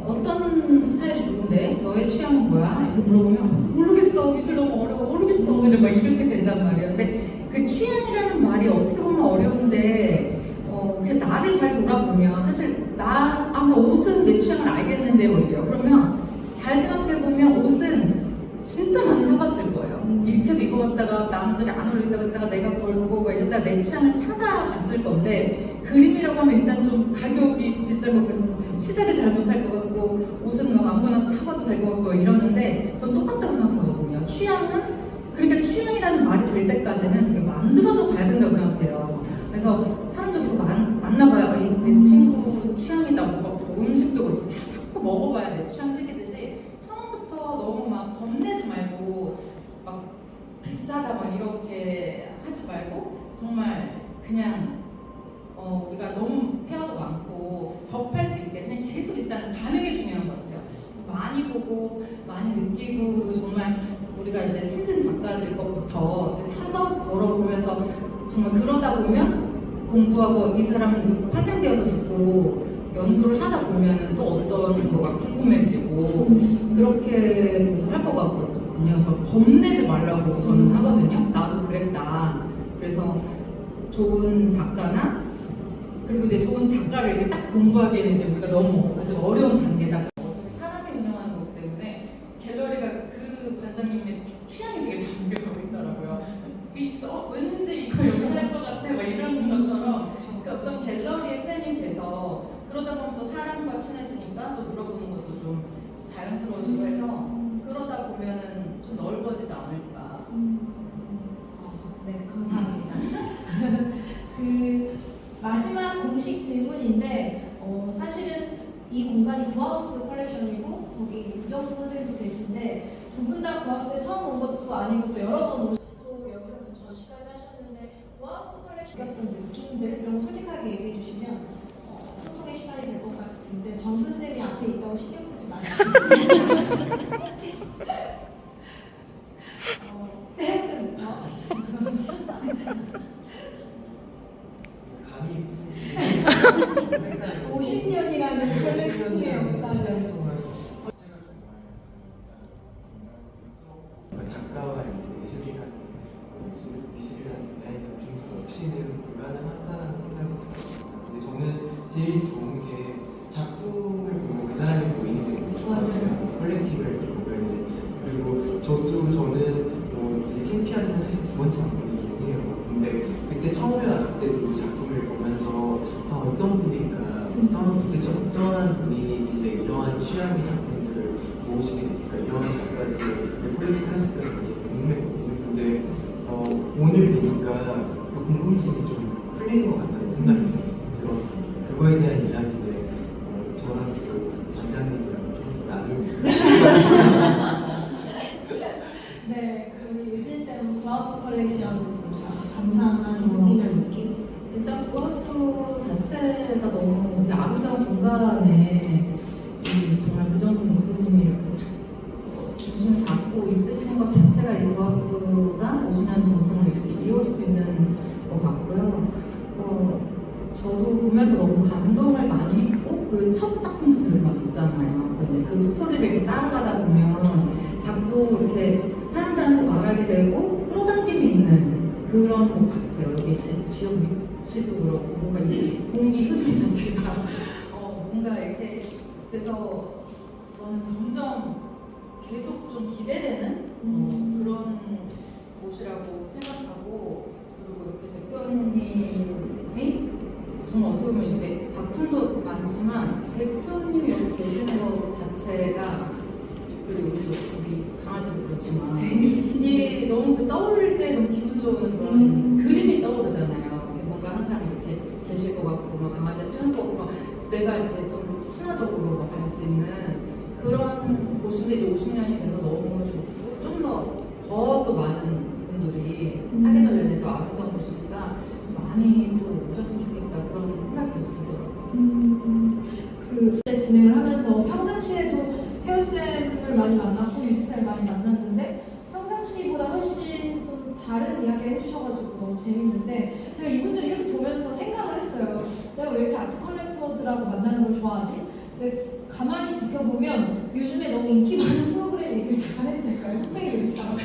어떤 스타일이 좋은데 너의 취향은 뭐야? 이렇게 물어보면 모르겠어. 미술 너무 어려워. 모르겠어. 이제 막 이렇게 된단 말이에요. 근데 그 취향이라는 말이 어떻게 보면 어려운데 그 나를 잘 돌아보면 사실 나 옷은 내 취향을 알겠는데 오히려 그러면 잘 생각해보면 옷은 진짜 많이 사봤을 거예요. 이렇게도 입어봤다가 남들이 안 어울린다고 했다가 내가 그걸 보고 막 이러다가 내 취향을 찾아갔을 건데 그림이라고 하면 일단 좀 가격이 비쌀 것 같고 시작을 잘못할 것 같고 옷은 막 아무거나 사봐도 될 것 같고 이러는데 전 똑같다고 생각하거든요. 취향은 그러니까 취향이라는 말이 될 때까지는 되게 만들어져 봐야 된다고 생각해요. 그래서 사람들께서 만나봐야 내 친구 취향이다 뭐 음식도 그렇고 다 자꾸 먹어봐야 내 취향 생기듯이 처음부터 너무 막 겁내지 말고 막 비싸다 막 이렇게 하지 말고 정말 그냥 우리가 너무 페어도 많고 접할 수 있게 그냥 계속 일단 가는 게 중요한 것 같아요. 그래서 많이 보고 많이 느끼고 그리고 정말 우리가 이제 신진 작가들 것부터 사서 걸어보면서 정말 그러다 보면 공부하고 이 사람은 파생되어서 자꾸 연구를 하다 보면은 또 어떤 거가 궁금해지고 그렇게 돼서 할 것 같거든요. 그래서 겁내지 말라고 저는 하거든요. 나도 그랬다. 그래서 좋은 작가나 그리고 이제 좋은 작가를 이렇게 딱 공부하기에는 이제 우리가 너무 아직 어려운 단계다. 어차피 사람이 운영하는 거기 때문에 갤러리가 그 반장님의 취향이 되게 담겨가고 있더라고요. 있어? 왠지 이거 여기 살 것 같아. 막 이런 것처럼 어떤 갤러리의 팬이 돼서 그러다 보면 또 사람과 친해지니까 또 물어보는 것도 좀 자연스러워지고 해서 그러다 보면은 좀 넓어지지 않을까. 네, 감사합니다. 그 마지막 공식 질문인데 사실은 이 공간이 구하우스 컬렉션이고 저기 구정수 선생님도 계신데 두 분 다 구하우스에 처음 온 것도 아니고 또 여러 번 또 여기서 전시까지 하셨는데 구하우스 컬렉션 느꼈던 느낌들 이런 거 솔직하게 얘기해 주시면 소통의 시간이 될 것 같은데 정수 쌤이 앞에 있다고 신경 쓰지 마시고 쌤부터 감이 없습니다. 50년이라는 컬렉션의 역사를 시간 동안 작가와 이제 미술이라는 분야의 중수 없이는 불가능하다는 생각이 들어요. 근데 저는 제일 좋은 게 작품을 보면 그 사람이 보이는 게 너무 좋아요. 컬렉팅을 이렇게 보면 그리고 저는 이제 창피하지만 사실 두 번째 작품이긴 해요. 근데 그때 처음에 왔을 때도 작품을 보면서 어떤 분일까, 도대체 어떠한 분이길래 이러한 취향의 작품들을 모으시게 됐을까, 이러한 작가들의 콜렉션 했을까 굉장히 궁금했거든요. 근데 오늘 뵈니까 그 궁금증이 좀 풀리는 것 같다는 생각이 들었습니다. 그거에 대한 이야기를 저랑 그 관장님이랑 좀 나누고 네, 그 유진 쌤은 구하우스 컬렉션 감상한 의미를 느끼고 일단 구하우스 자체가 너무 아름다운 공간에 정말 부정선 대표님이 이렇게 중심 잡고 있으신 것 자체가 이 구하우스가 50년 전통을 이렇게 이어올 수 있는 것 같고요. 그래서 저도 보면서 너무 감동을 많이 했고 그 첫 작품들을 막 있잖아요. 그래서 이제 그 스토리를 이렇게 따라가다 보면 자꾸 이렇게 사람들한테 말하게 되고 끌어당김이 있는 그런 것 같아요. 여기 제 지역 위치도 그렇고 뭔가 이 공기 흐름 자체가 뭔가 이렇게 그래서 저는 점점 계속 좀 기대되는 그런 곳이라고 생각하고 그리고 이렇게 대표님이 정말 어떻게 보면 이렇게 작품도 많지만 대표님이 여기 계시는 것 자체가 그리고 우리 강아지도 그렇지만 이게 너무 떠오를 때 너무 기분 좋은 그런 그림이 떠오르잖아요. 뭔가 항상 이렇게 계실 것 같고 막 강아지 뜨는 거 같고 내가 이렇게 좀 친화적으로 갈 수 있는 그런 곳인데 이제 50년이 돼서 너무 좋고 좀 더 또 많은 분들이 사계절 연애 또 아름다운 곳이니까 많이 또 오셨으면 좋겠다 그런 생각이 계속 들더라고요. 그 진행을 하면서 평상시에도 태호쌤을 많이 만났고 유지쌤을 많이 만났는데 평상시보다 훨씬 좀 다른 이야기를 해주셔가지고 너무 재밌는데 제가 이분들을 이렇게 보면서 생각을 했어요. 내가 왜 이렇게 아트 컬렉터들하고 만나는 걸 좋아하지? 근데 가만히 지켜보면 요즘에 너무 인기 많은 프로그램 얘기를 잠깐 해도 될까요? 흑백의 일상.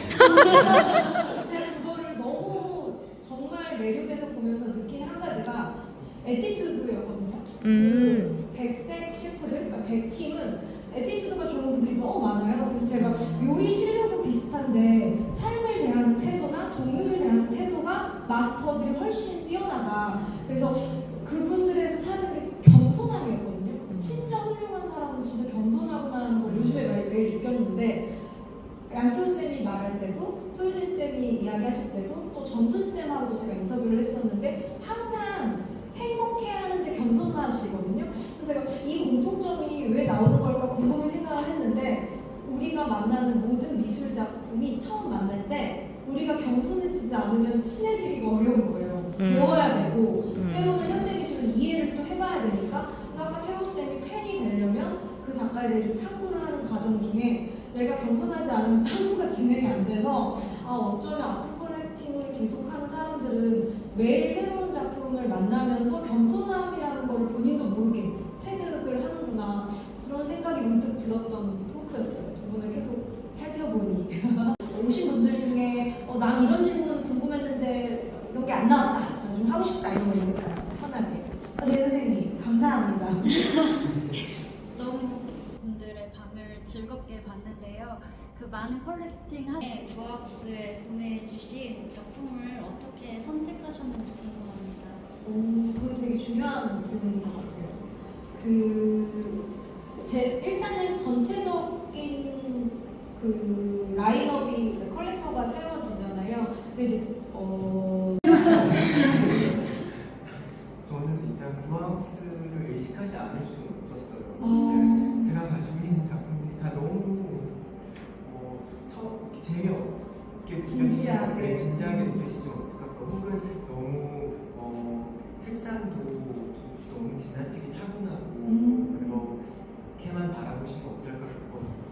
제가 그거를 너무 정말 매료돼서 보면서 느낀 한 가지가 에티튜드였거든요. 그 백색 셰프들, 그러니까 100팀은 에티튜드가 좋은 분들이 너무 많아요. 그래서 제가 요리 실력은 비슷한데 삶을 대하는 태도나 동물을 대하는 태도가 마스터들이 훨씬 뛰어나다. 그래서 그분들에서 찾은 게 겸손함이었거든요. 진짜 훌륭한 사람은 진짜 겸손하구나라는 걸 요즘에 매일 느꼈는데 양토쌤이 말할 때도 소유진쌤이 이야기하실 때도 또 전순쌤하고도 제가 인터뷰를 했었는데 항상 행복해하는데 겸손하시거든요. 그래서 제가 이 공통점이 왜 나오는 걸까 궁금히 생각을 했는데 우리가 만나는 모든 미술 작품이 처음 만날 때 우리가 겸손해지지 않으면 친해지기가 어려운 거예요. 배워야 되고 때로는 현대미술은 이해를 또 해봐야 되니까 아까 태호쌤이 팬이 되려면 그 작가에 대해 좀 탐구를 하는 과정 중에 내가 겸손하지 않으면 탐구가 진행이 안 돼서 어쩌면 아트 컬렉팅을 계속하는 사람들은 매일 새로운 작품을 만나면서 겸손함이라는 걸 본인도 모르게 체득을 하는구나 그런 생각이 문득 들었던 토크였어요. 두 분을 계속 살펴보니 오신 분들 중에 난 이런 질문 궁금했는데 이런 게 안 나왔다 좀 하고 싶다 이런 거 있을까요? 편하게. 네 선생님 감사합니다. 너무 분들의 방을 즐겁게 봤는데요. 그 많은 컬렉팅 하에 구하우스에 보내주신 작품을 어떻게 선택하셨는지 궁금합니다. 그거 되게 중요한 질문인 것 같아요. 일단은 전체적인 그 라인업이 컬렉터가 세워지잖아요. 근데 이제 저는 일단 구하우스를 의식하지 않을 수는 없었어요. 제가 가지고 있는 작품들이 다 너무 재미없게 진지하게. 진지하게 느껴지지면 어떡할까 혹은 너무 색상도 좀 너무 지나치게 차분하고 그렇게만 바라보시면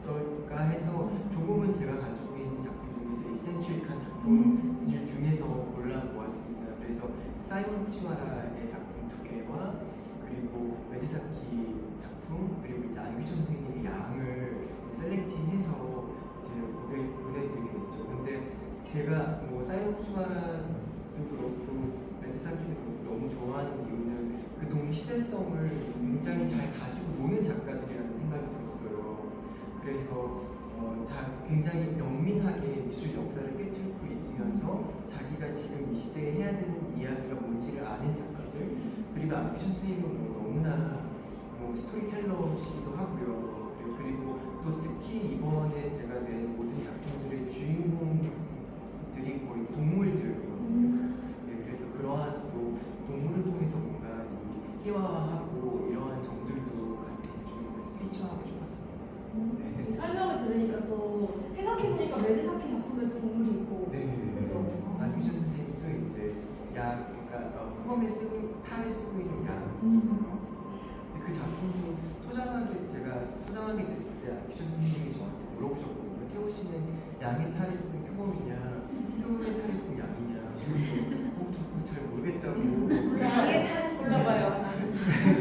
어떨까 해서 조금은 제가 가지고 있는 작품 중에서 이센트릭한 작품들 중에서 골라보았습니다. 그래서 사이먼 후지와라의 작품 2개와 그리고 메디사키 작품 그리고 이제 안규천 선생님의 양을 셀렉팅해서 이제 보내드리게 됐죠. 근데 제가 사이먼 후지와라도 그렇고 메디사키도 그렇고 너무 좋아하는 이유는 그 동시대성을 굉장히 잘 가지고 노는 작가들이라는 생각이 들었어요. 그래서 굉장히 명민하게 미술 역사를 꿰뚫고 있으면서 자기가 지금 이 시대에 해야 되는 이야기가 뭔지를 아는 작가들 그리고 안규천 선생님은 너무나 스토리텔러시기도 하고요. 그리고 또 특히 이번에 제가 낸 모든 작품들의 주인공들이 거의 동물들이거든요. 그래서 그러한 또 동물을 통해서 뭔가 희화하고 이러한 점들도 같이 좀 피처하고 싶었습니다. 설명을 들으니까 또 생각해보니까 메디사키 작품에도 동물이 있고 그죠? 안규천 선생님도 이제 그러니까 탈에 쓰고 있는 양 근데 그 작품도 제가 초장하게 됐을 때 안규천 선생님이 저한테 물어보셨거든요. 태호 씨는 양의 탈을 쓴 표범이냐 표범의 탈을 쓴 양이냐 저도 잘 모르겠다고 양의 탈을 쓴가 봐요. 그래서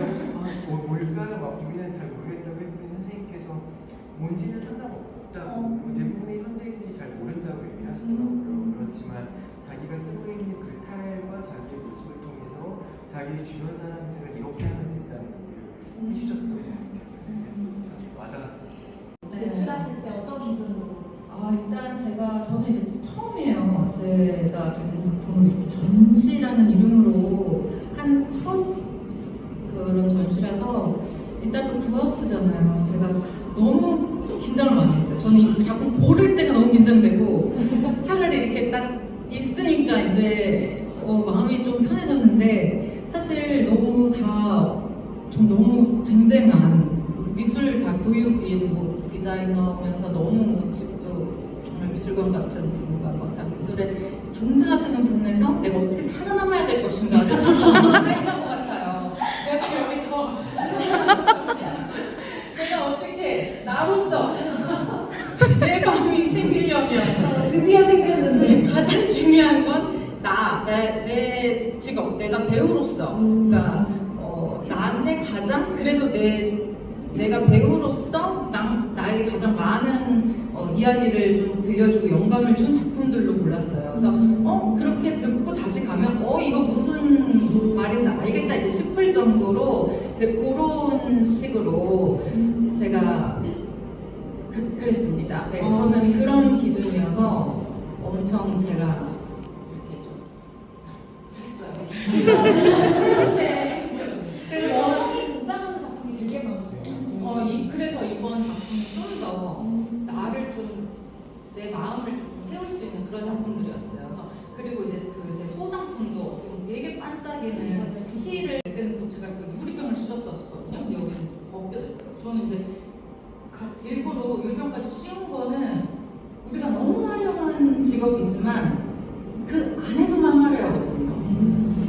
뭘까요? 막 우리는 잘 모르겠다고 했더니 선생님께서 뭔지는 상관없다고 대부분의 현대인들이 잘 모른다고 얘기하시더라고요. 그렇지만 자기가 쓰고 있는 그 탈과 자기의 모습을 통해서 자기 주변 사람들을 이렇게 하면 된다는 얘기를 해주셨던 것 같아요. 그래서 와닿았어요. 제출하실 때 어떤 기준으로? 일단 저는 이제 처음이에요. 제가 가진 작품을 이렇게 전시라는 이름으로 한 첫 그런 전시라서 일단 또 구하우스잖아요. 제가 너무 긴장을 많이 했어요. 저는 이 작품 고를 때가 너무 긴장되고 차라리 이렇게 딱 있으니까 이제 마음이 좀 편해졌는데 사실 너무 다 좀 너무 쟁쟁한 미술가 교육인 뭐 디자이너면서 너무 직도 정말 미술관 같은 뭔가 막 미술에 종사하시는 분에서 내가 어떻게 살아남아야 될 것인가를 생각한 것 같아요. 내가 여기서 내가 어떻게 나로서 내 마음이 생기려면 드디어 생겼는데. 가장 중요한 건 내 직업, 내가 배우로서, 그러니까 나한테 가장 그래도 내가 배우로서 나에게 가장 많은 이야기를 좀 들려주고 영감을 준 작품들로 골랐어요. 그래서 그렇게 듣고 다시 가면 이거 무슨 말인지 알겠다 이제 싶을 정도로 이제 그런 식으로 제가 그랬습니다. 네, 저는 그런 기준이어서 엄청 제가 이렇게 좀 했어요. 그래서 여성이 등장하는 작품이 되게 많았어요. 그래서 이번 작품이 좀 더 나를 좀 내 마음을 좀 세울 수 있는 그런 작품들이었어요. 그리고 이제 제 소장품도 어떻게 보면 되게 반짝이는 스티를 때는 제가 그 유리병을 씌웠었거든요. 근데 여기는 벗겨져 있더라고요. 저는 이제 일부러 유리병까지 씌운 거는 우리가 너무 화려한 직업이지만 그 안에서만 화려하거든요.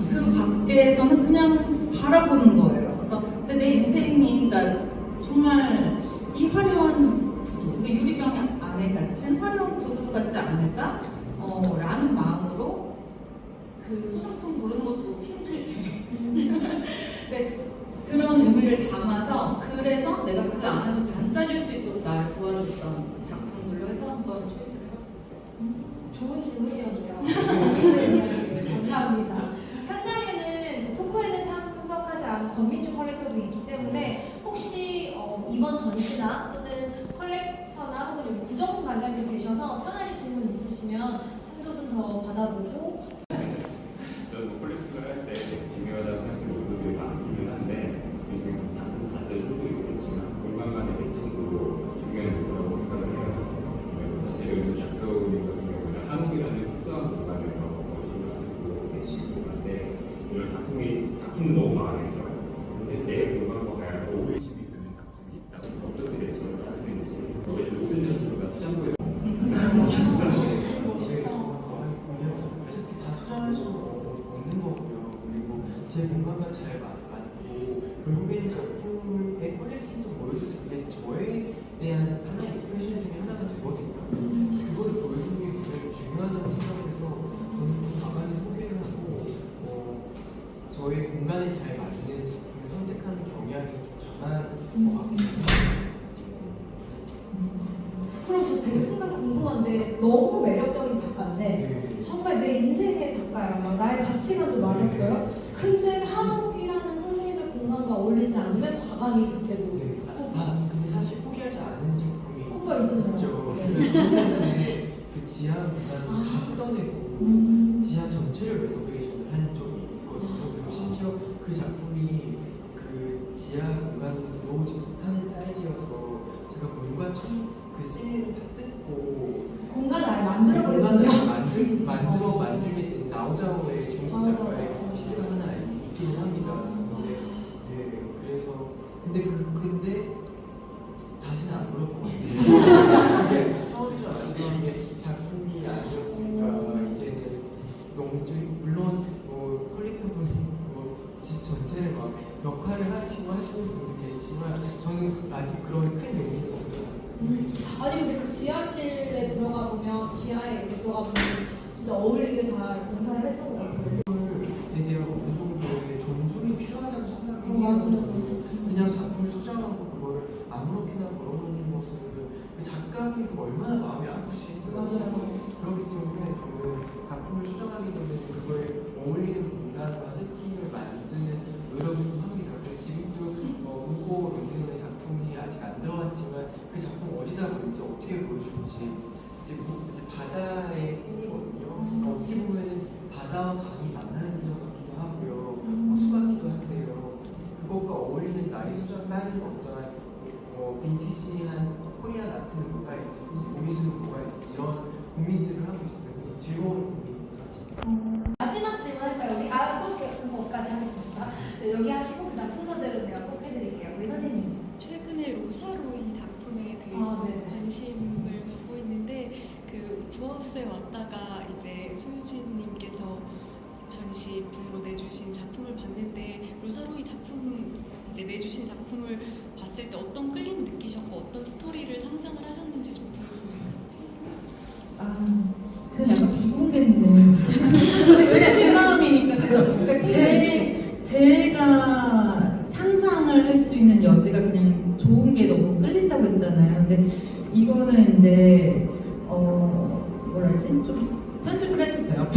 그 밖에서는 그냥 바라보는 거예요. 그래서 근데 내 인생이 그러니까 정말 이 화려한 구두, 유리병 안에 갇힌 화려한 구두 같지 않을까? 라는 마음으로 그 소장품 고르는 것도 힘들게 네, 그런 의미를 담아서 그래서 내가 그 안에서 반짝일 수 있도록 날 도와줬던 작품들로 해서 한번 초이스를 했습니다. 좋은 질문이었네요. 재밌는 이야기를 감사합니다. 현장에는 토크에는 참석하지 않은 권민주 컬렉터도 있기 때문에 혹시 이번 전시나 또는 컬렉터나 혹은 여기 구정순 관장님 계셔서 편하게 질문 있으시면 한두 분 더 받아보고. 저는 콜렉팅을 할 때 중요하다고 생각하는 요소들이 많기는 한데 요즘 작품 자체도 있겠지만 공간간의 매칭도 중요한 요소라고 생각을 해요. 그래서 사실 요즘 작가님 같은 경우는 한옥이라는 특수한 공간에서 신경을 쓰고 계시고 한데 이런 작품도 너무 마음에 들어요. 근데 내 공간과 과연 어울릴 수 있는 작품이 있다면 어떻게 대처를 하시는지 모든 연수가 수장고에 어차피 다 소장할 수 없는 거고요. 그리고 제 공간과 잘 맞고 결국에는 작품의 퀄리티도 보여줘서 그게 저에 대한 하나의 익스프레션 중에 하나가 되거든요. 그거를 보여주는 게 굉장히 중요하다고 생각해서 저는 좀 가만히 소개를 하고 저의 공간에 잘 맞는 작품을 선택하는 경향이 좀 강한 것 같긴 해요. 그럼 저 되게 순간 궁금한데 너무 매력적인 작가인데 네. 정말 내 인생의 작가야. 막 나의 가치관도 맞았어요. 근데 한옥이라는 선생님의 공간과 어울리지 않으면 과감히 그때도 네. 근데 사실 포기하지 않은 작품이 오빠 있잖아요. 있죠. 네. 그때 그 지하 공간을 다 뜯어내고 지하 전체를 레노베이션을 한 적이 있거든요. 그리고 심지어 그 작품이 그 지하 공간으로 들어오지 못하는 사이즈여서 제가 물과 그 셀을 다 뜯고 공간을 아예 만들어버렸군요. 공간을 만들게 된 자오자오의 중국 작가의 피스가 하나 있기는 합니다. 그래서 근데 다시는 안 그럴 것 같아요. 그게 처음이자 마지막에 작품이 아니었으니까 이제는 너무 좀 물론 퀄리티분이 집 전체를 막 역할을 하시는 분도 계시지만 저는 아직 그런 큰 용기가 없어요. 아니 근데 그 지하실에 들어가 보면 지하에 이렇게 들어가 보면 진짜 어울리게 잘 공사를 했던 것 같아요. 에 대한 어느 정도의 존중이 필요하다고 생각이 해요. 맞아요. 저는 그냥 작품을 소장하고 그거를 아무렇게나 걸어놓는 것을 그 작가분이 얼마나 마음이 아프시겠어요. 맞아요. 그렇기 때문에 저는 작품을 소장하게 되면 그거에 어울리는 공간과 세팅을 만드는 노력을 좀 합니다. 그래서 지금도 우고 런던의 작품이 아직 안 들어왔지만 그 작품 어디다 볼지 어떻게 보여줄지 이제 바다의 씬이거든요. 어떻게 보면 바다와 강이 만나는 지점 같기도 하고요. 호수 같기도 한데요. 그것과 어울리는 나의 소장 따는 어떠한 빈티지한 코리안 아트는 뭐가 있을지, 오미스는 뭐가 있을지 이런 고민들을 하고 있어요. 그래서 즐거운 고민이죠. 마지막 질문 할까요? 우리 또 것까지 하겠습니다. 네, 여기 하시고 그다음 순서대로 제가 꼭 최근에 로사로이 작품에 대해 네. 관심을 갖고 있는데 그 부하우스에 왔다가 이제 소유진님께서 전시품으로 내주신 작품을 봤는데 로사로이 작품 이제 내주신 작품을 봤을 때 어떤 끌림을 느끼셨고 어떤 스토리를 상상을 하셨는지 좀 궁금해요. 그냥 약간 비공개인데. 왜냐 제 마음이니까 그죠. 제가 상상을 할 수 있는 여지가 그냥 좋은 게 너무 끌린다고 했잖아요. 근데 이거는 이제 뭐라지 좀 편집을 해주세요.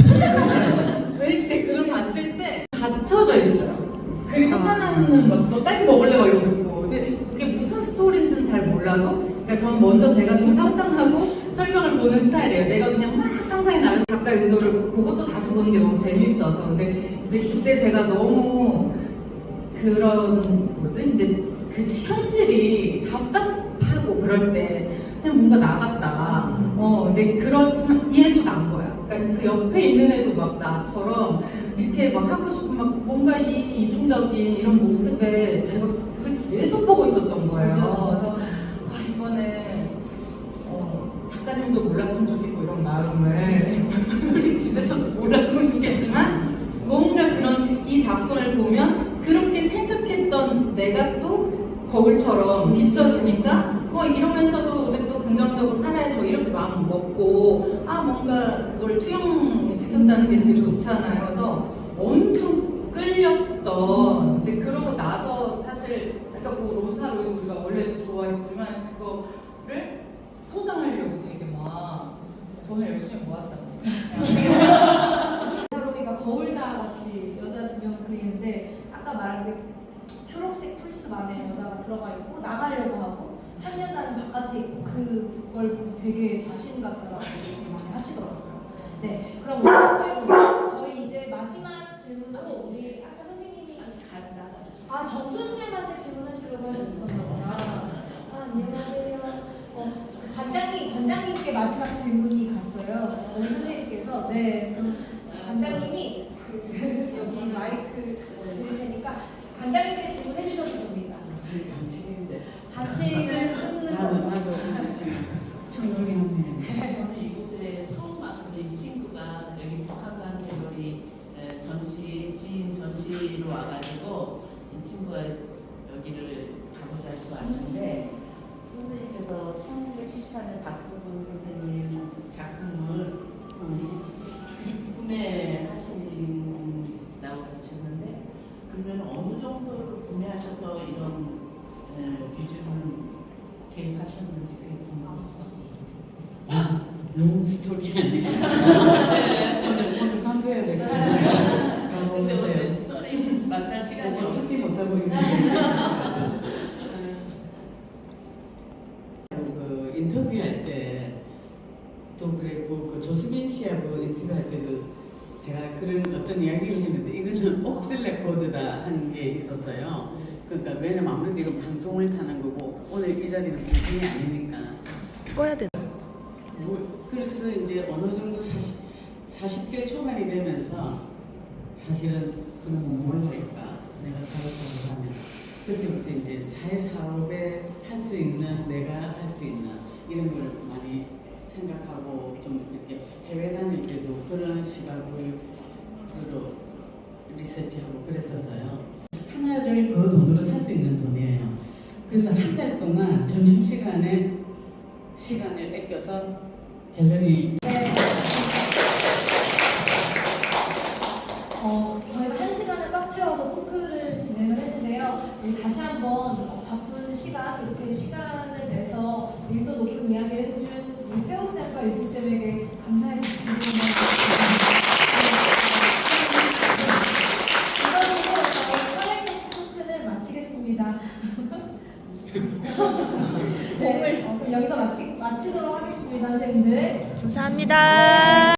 웨이텍스를 봤을 때 갇혀져 있어요. 그리고 하나는 뭐 딸기 먹을래 막 이러고 있고. 근데 그게 무슨 스토리인지는 잘 몰라도 그러니까 저는 먼저 제가 좀 상상하고 설명을 보는 스타일이에요. 내가 그냥 막 상상이 나는 작가 의도를 보고 또 다시 보는 게 너무 재밌어서. 근데 이제 그때 제가 너무 그런 뭐지 이제 그 현실이 답답하고 그럴 때 그냥 뭔가 나갔다. 이제 그렇지만 이 애도 난 거야. 그러니까 그 옆에 있는 애도 막 나처럼 이렇게 막 하고 싶고 막 뭔가 이 이중적인 이런 모습에 제가 그걸 계속 보고 있었던 거예요. 그래서 이번에 작가님도 몰랐으면 좋겠고 이런 마음을 우리 집에서도 몰랐으면 좋겠지만 뭔가 그런 이 작품을 보면 그렇게 생각했던 내가 또 거울처럼 비춰지니까 이러면서도 우리 또 긍정적으로 살아야죠 이렇게 마음 먹고 뭔가 그걸 투영시켰다는 게 제일 좋잖아요. 그래서 엄청 끌렸던 이제 그러고 나서 사실 그러니까 뭐 로사로이 우리가 원래도 좋아했지만 그거를 소장하려고 되게 막 돈을 열심히 모았단 말이에요. 로사로이가 거울자 같이 여자 두 명을 그리는데 아까 말한 그 초록색 풀숲 안에 여자가 들어가 있고 나가려고 하고 한 여자는 바깥에 있고 그걸 보고 되게 자신 같다라고 얘기 많이 하시더라고요. 네, 그럼 오늘 저희 이제 마지막 질문으로 우리 아까 선생님이 정순 쌤한테 질문하시려고 하셨었나봐요. 안녕하세요. 관장님께 마지막 질문이 갔어요. 우리 선생님께서 그럼 관장님이 여기 마이크 드릴 테니까 관장님께 질문해 주셔도 됩니다. 반칙을 쓰는 거. 저는 이곳에 처음 왔는데 이 친구가 여기 북한관 갤러리 지인 전시로 와가지고 이 친구가 여기를 가보자 해서 왔는데 선생님께서 1974년 박수근 선생님 작품을 구매하신다고 하셨는데 그러면 어느 정도로 구매하셔서 이런 기준을 개입하셨는지 그게 궁금해서. 롱 스토리 아니에요. 오늘 밤새야 될 것 같아요. 근데 가보세요. 오늘 선생님 만날 시간이 어차피 못하고 있는데. 그 인터뷰할 때 또 그랬고 그 조수빈 씨하고 인터뷰할 때도 제가 그런 어떤 이야기를 했는데 이거는 옥드 레코드다 하는 게 있었어요. 그러니까 왜냐면 아무래도 이건 방송을 타는 거고 오늘 이 자리는 방송이 아니니까 꺼야 돼. 그래서 이제 어느 정도 40대 초반이 되면서 사실은 그러면 뭘 할까? 내가 사회사업을 하면 그때부터 이제 사회사업에 할 수 있는 내가 할 수 있는 이런 걸 많이 생각하고 좀 이렇게 해외 다닐 때도 그런 시각을 리서치하고 그랬었어요. 하나를 그 돈으로 살 수 있는 돈이에요. 그래서 한 달 동안 점심시간에 시간을 뺏겨서 갤러리 저희가 1시간을 꽉 채워서 토크를 진행을 했는데요. 우리 다시 한번 바쁜 시간, 이렇게 시간을 내서 밀도 높은 이야기를 해준 우리 태호쌤과 유지쌤에게 감사의 말씀을 드립니다. 이것으로 저희 컬렉터 토크는 마치겠습니다. 그럼 여기서 마치도록 하겠습니다, 선생님들. 감사합니다.